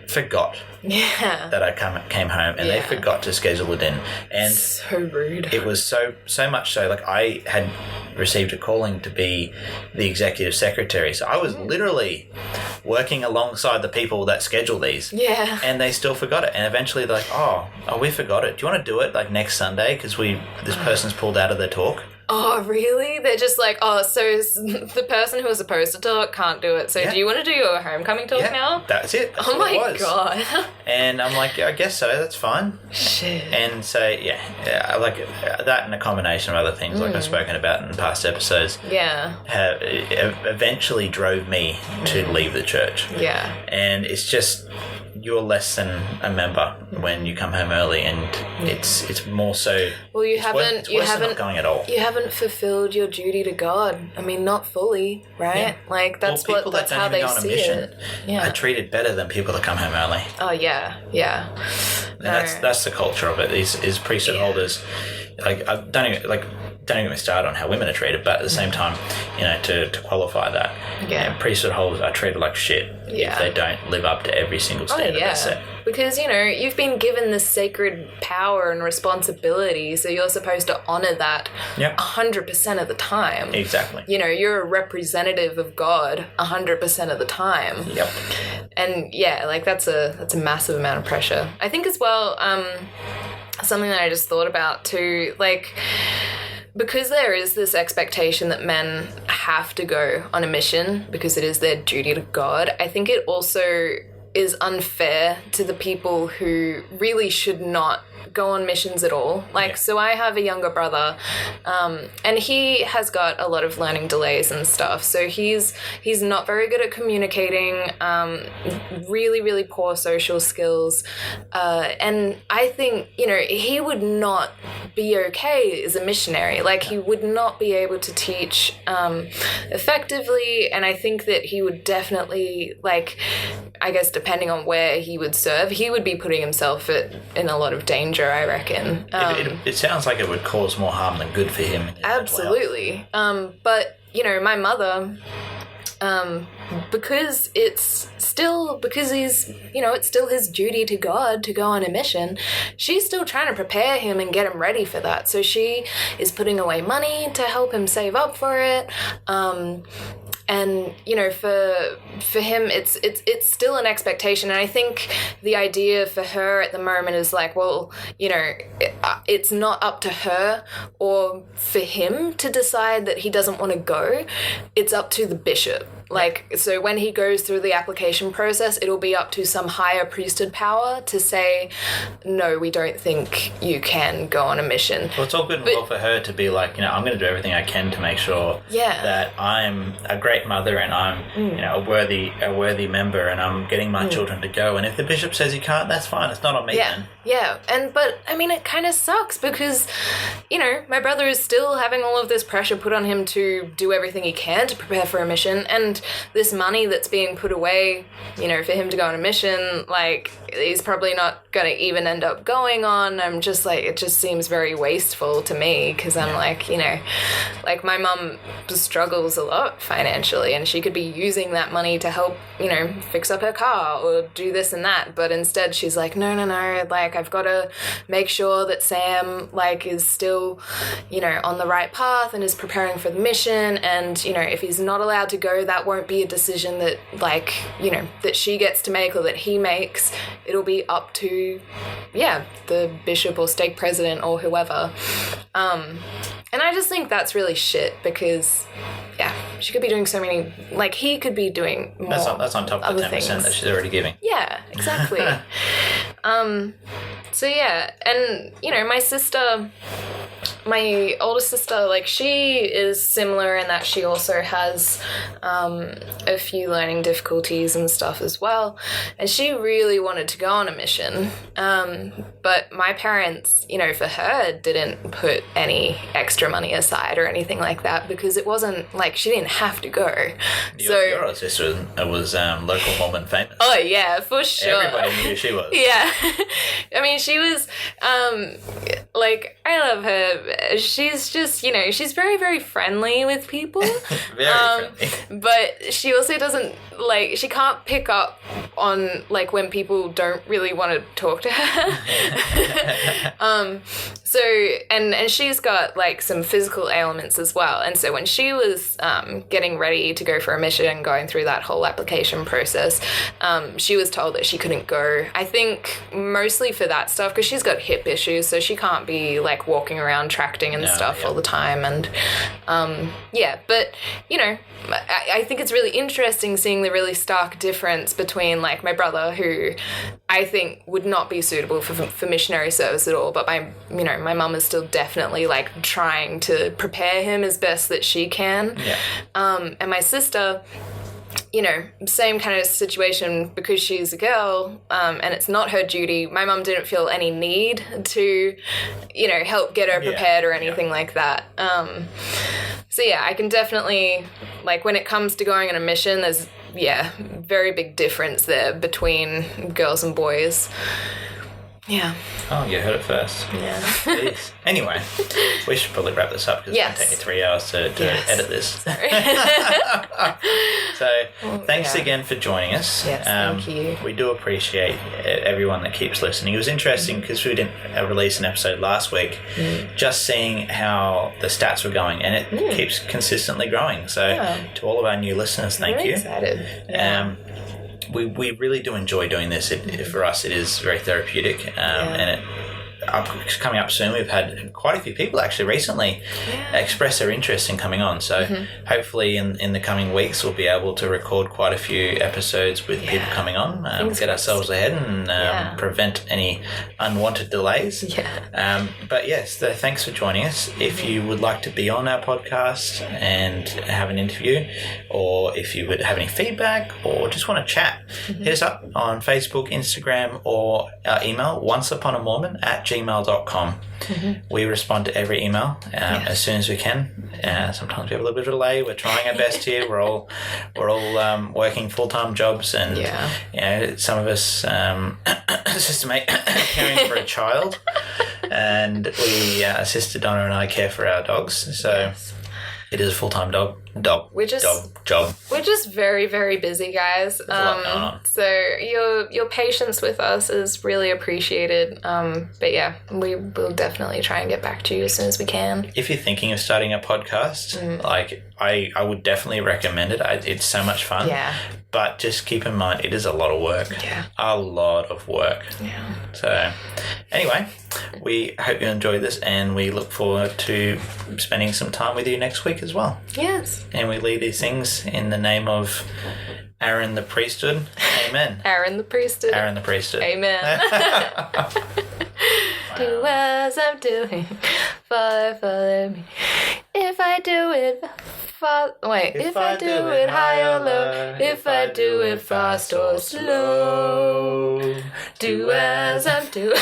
forgot that I came home, and they forgot to schedule it in, and so rude. It was so much so, like, I had received a calling to be the executive secretary, so I was literally working alongside the people that schedule these, and they still forgot it. And eventually they're like, oh, we forgot it, do you want to do it, like, next Sunday, because this person's pulled out of their talk? Oh, really? They're just like, oh, so the person who was supposed to talk can't do it. So do you want to do your homecoming talk now? That's it. That's oh my what it was. God. And I'm like, I guess so. That's fine. Shit. And so, I like that, and a combination of other things, like I've spoken about in past episodes. Have eventually drove me to leave the church. And it's just, you're less than a member when you come home early, and it's more so. Well, you haven't not going at all. You haven't fulfilled your duty to God. I mean, not fully, right? Like that's that's how they see it. Are treated better than people that come home early. Oh yeah. And that's the culture of it. Is priesthood holders, like, don't even start on how women are treated, but at the same time, you know, to qualify that, priesthood holders are treated like shit if they don't live up to every single standard they set. Because, you know, you've been given this sacred power and responsibility, so you're supposed to honour that 100% of the time. Exactly. You know, you're a representative of God 100% of the time. And like that's a massive amount of pressure. I think as well, something that I just thought about too, like, because there is this expectation that men have to go on a mission because it is their duty to God, I think it also is unfair to the people who really should not go on missions at all. Like, so I have a younger brother, and he has got a lot of learning delays and stuff. So he's not very good at communicating, really, really poor social skills. And I think, you know, he would not be okay as a missionary. Like, he would not be able to teach effectively. And I think that he would definitely, like, I guess depending on where he would serve, he would be putting himself in a lot of danger, I reckon. It sounds like it would cause more harm than good for him. Absolutely. But, you know, my mother, because he's, you know, it's still his duty to God to go on a mission, she's still trying to prepare him and get him ready for that. So she is putting away money to help him save up for it. And, you know, for him, it's still an expectation. And I think the idea for her at the moment is like, well, you know, it's not up to her or for him to decide that he doesn't want to go. It's up to the bishop. Like, so when he goes through the application process, it'll be up to some higher priesthood power to say, no, we don't think you can go on a mission. Well, it's all good and well for her to be like, I'm going to do everything I can to make sure that I'm a great mother and I'm, a worthy member, and I'm getting my children to go. And if the bishop says he can't, that's fine. It's not on me then. Yeah, but I mean, it kind of sucks because, my brother is still having all of this pressure put on him to do everything he can to prepare for a mission, and this money that's being put away, for him to go on a mission, like, he's probably not going to even end up going on. I'm just like, it just seems very wasteful to me because I'm like, like my mum struggles a lot financially and she could be using that money to help, fix up her car or do this and that, but instead she's like, no, like, I've got to make sure that Sam, like, is still, on the right path and is preparing for the mission, and, if he's not allowed to go, that won't be a decision that, like, that she gets to make or that he makes. It'll be up to, the bishop or stake president or whoever. And I just think that's really shit because, she could be doing so many, like, he could be doing more. That's on top of the 10% things that she's already giving. Yeah, exactly. So, and, my older sister, like, she is similar in that she also has a few learning difficulties and stuff as well, and she really wanted to go on a mission, but my parents, for her, didn't put any extra money aside or anything like that because it wasn't, like, she didn't have to go. Your older sister was local Mormon famous. Oh, yeah, for sure. Everybody knew who she was. Yeah. I mean, she was, like, I love her. She's just, she's very, very friendly with people. Very friendly. But she also doesn't, like, she can't pick up on, like, when people don't really want to talk to her. So, and she's got, like, some physical ailments as well. And so when she was getting ready to go for a mission and going through that whole application process, she was told that she couldn't go. I think mostly for that stuff because she's got hip issues, so she can't be, like, walking around tracting and stuff all the time. And, but, I think it's really interesting seeing the really stark difference between, like, my brother, who I think would not be suitable for missionary service at all, but my mum is still definitely, like, trying to prepare him as best that she can. And my sister, same kind of situation because she's a girl, and it's not her duty. My mum didn't feel any need to, help get her prepared or anything like that. So I can definitely, like, when it comes to going on a mission, there's, very big difference there between girls and boys. Yeah. Oh, you heard it first. Yeah. Jeez. Anyway, we should probably wrap this up because it's going to take me 3 hours to edit this. Sorry. So, thanks again for joining us. Yes, thank you. We do appreciate everyone that keeps listening. It was interesting because we didn't release an episode last week, just seeing how the stats were going, and it keeps consistently growing. So, to all of our new listeners, thank you. Excited. Yeah. We really do enjoy doing this. For us, it is very therapeutic, and coming up soon, we've had quite a few people actually recently express their interest in coming on. So hopefully in the coming weeks, we'll be able to record quite a few episodes with people coming on, get ourselves ahead and prevent any unwanted delays. But yes, thanks for joining us. If you would like to be on our podcast and have an interview, or if you would have any feedback or just want to chat, hit us up on Facebook, Instagram, or our email, onceuponamormon@gmail.com. We respond to every email as soon as we can. Sometimes we have a little bit of delay. We're trying our best here. We're all working full-time jobs, and some of us Sister Mate caring for a child, and we Sister Donna and I care for our dogs. So it is a full-time job. We're just very, very busy, guys. So your patience with us is really appreciated. But we will definitely try and get back to you as soon as we can. If you're thinking of starting a podcast, like I would definitely recommend it. It's so much fun. Yeah. But just keep in mind, it is a lot of work. Yeah. A lot of work. Yeah. So anyway, we hope you enjoyed this, and we look forward to spending some time with you next week as well. Yes. and we lead these things in the name of Aaron the priesthood. Amen. Aaron the priesthood. Aaron the priesthood. Amen. Do as I'm doing, follow me. If I do it, if I do it high or low, if I do it fast or slow, do as I'm doing.